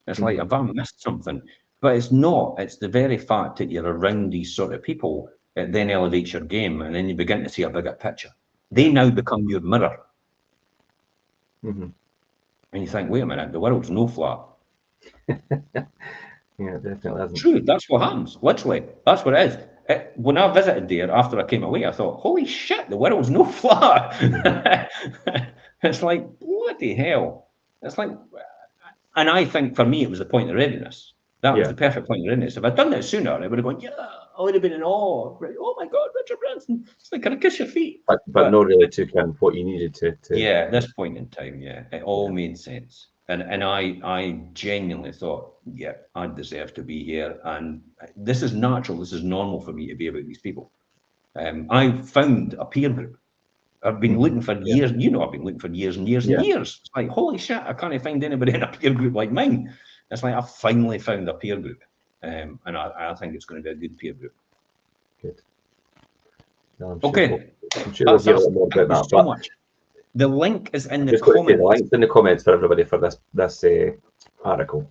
It's like, have I missed something? But it's not. It's the very fact that you're around these sort of people, it then elevates your game, and then you begin to see a bigger picture. They now become your mirror. And you think, wait a minute, the world's no flat. Yeah, definitely hasn't. True, that's what happens. Literally, that's what it is. When I visited there after I came away, I thought, holy shit, the world's no flat. It's like, bloody hell. It's like, and I think for me, it was the point of readiness. That was the perfect point of readiness. If I'd done that sooner, I would have gone, I would have been in awe. Oh my God, Richard Branson. It's like, can I kiss your feet? But not really took in what you needed to. Yeah, at this point in time, it all made sense. And I genuinely thought, I deserve to be here. And this is natural. This is normal for me to be about these people. I found a peer group. I've been looking for years. I've been looking for years and years and years. It's like, holy shit, I can't find anybody in a peer group like mine. It's like, I finally found a peer group. And I think it's going to be a good peer group. Good. No, okay. I'm sure we'll hear a little more about that. So much. The link is in the comments. The link's in the comments for everybody for this article.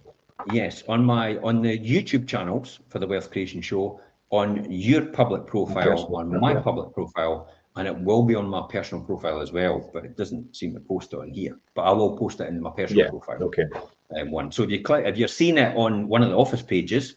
Yes, on the YouTube channels for the Wealth Creation Show, on your public profile, on my public profile, and it will be on my personal profile as well, but it doesn't seem to post it on here. But I will post it in my personal profile. Okay. So if you're seeing it on one of the office pages,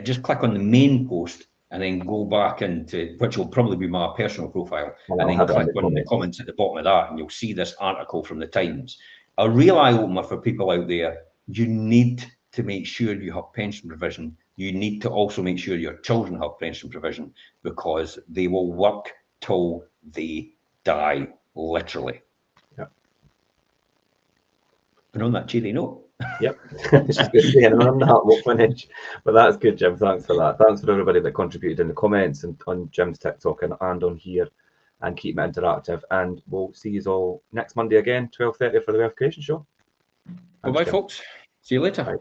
just click on the main post and then go back into, which will probably be my personal profile, and then click on the comments at the bottom of that, and you'll see this article from the Times. A real eye-opener for people out there. You need to make sure you have pension provision. You need to also make sure your children have pension provision, because they will work till they die, literally. Yep. And on that cheery note. Yep. Just good saying, and on that we'll finish. But that's good, Jim. Thanks for that. Thanks for everybody that contributed in the comments and on Jim's TikTok and on here, and keep it interactive. And we'll see you all next Monday again, 12:30 for the Wealth Creation Show. Bye, folks. See you later. Bye.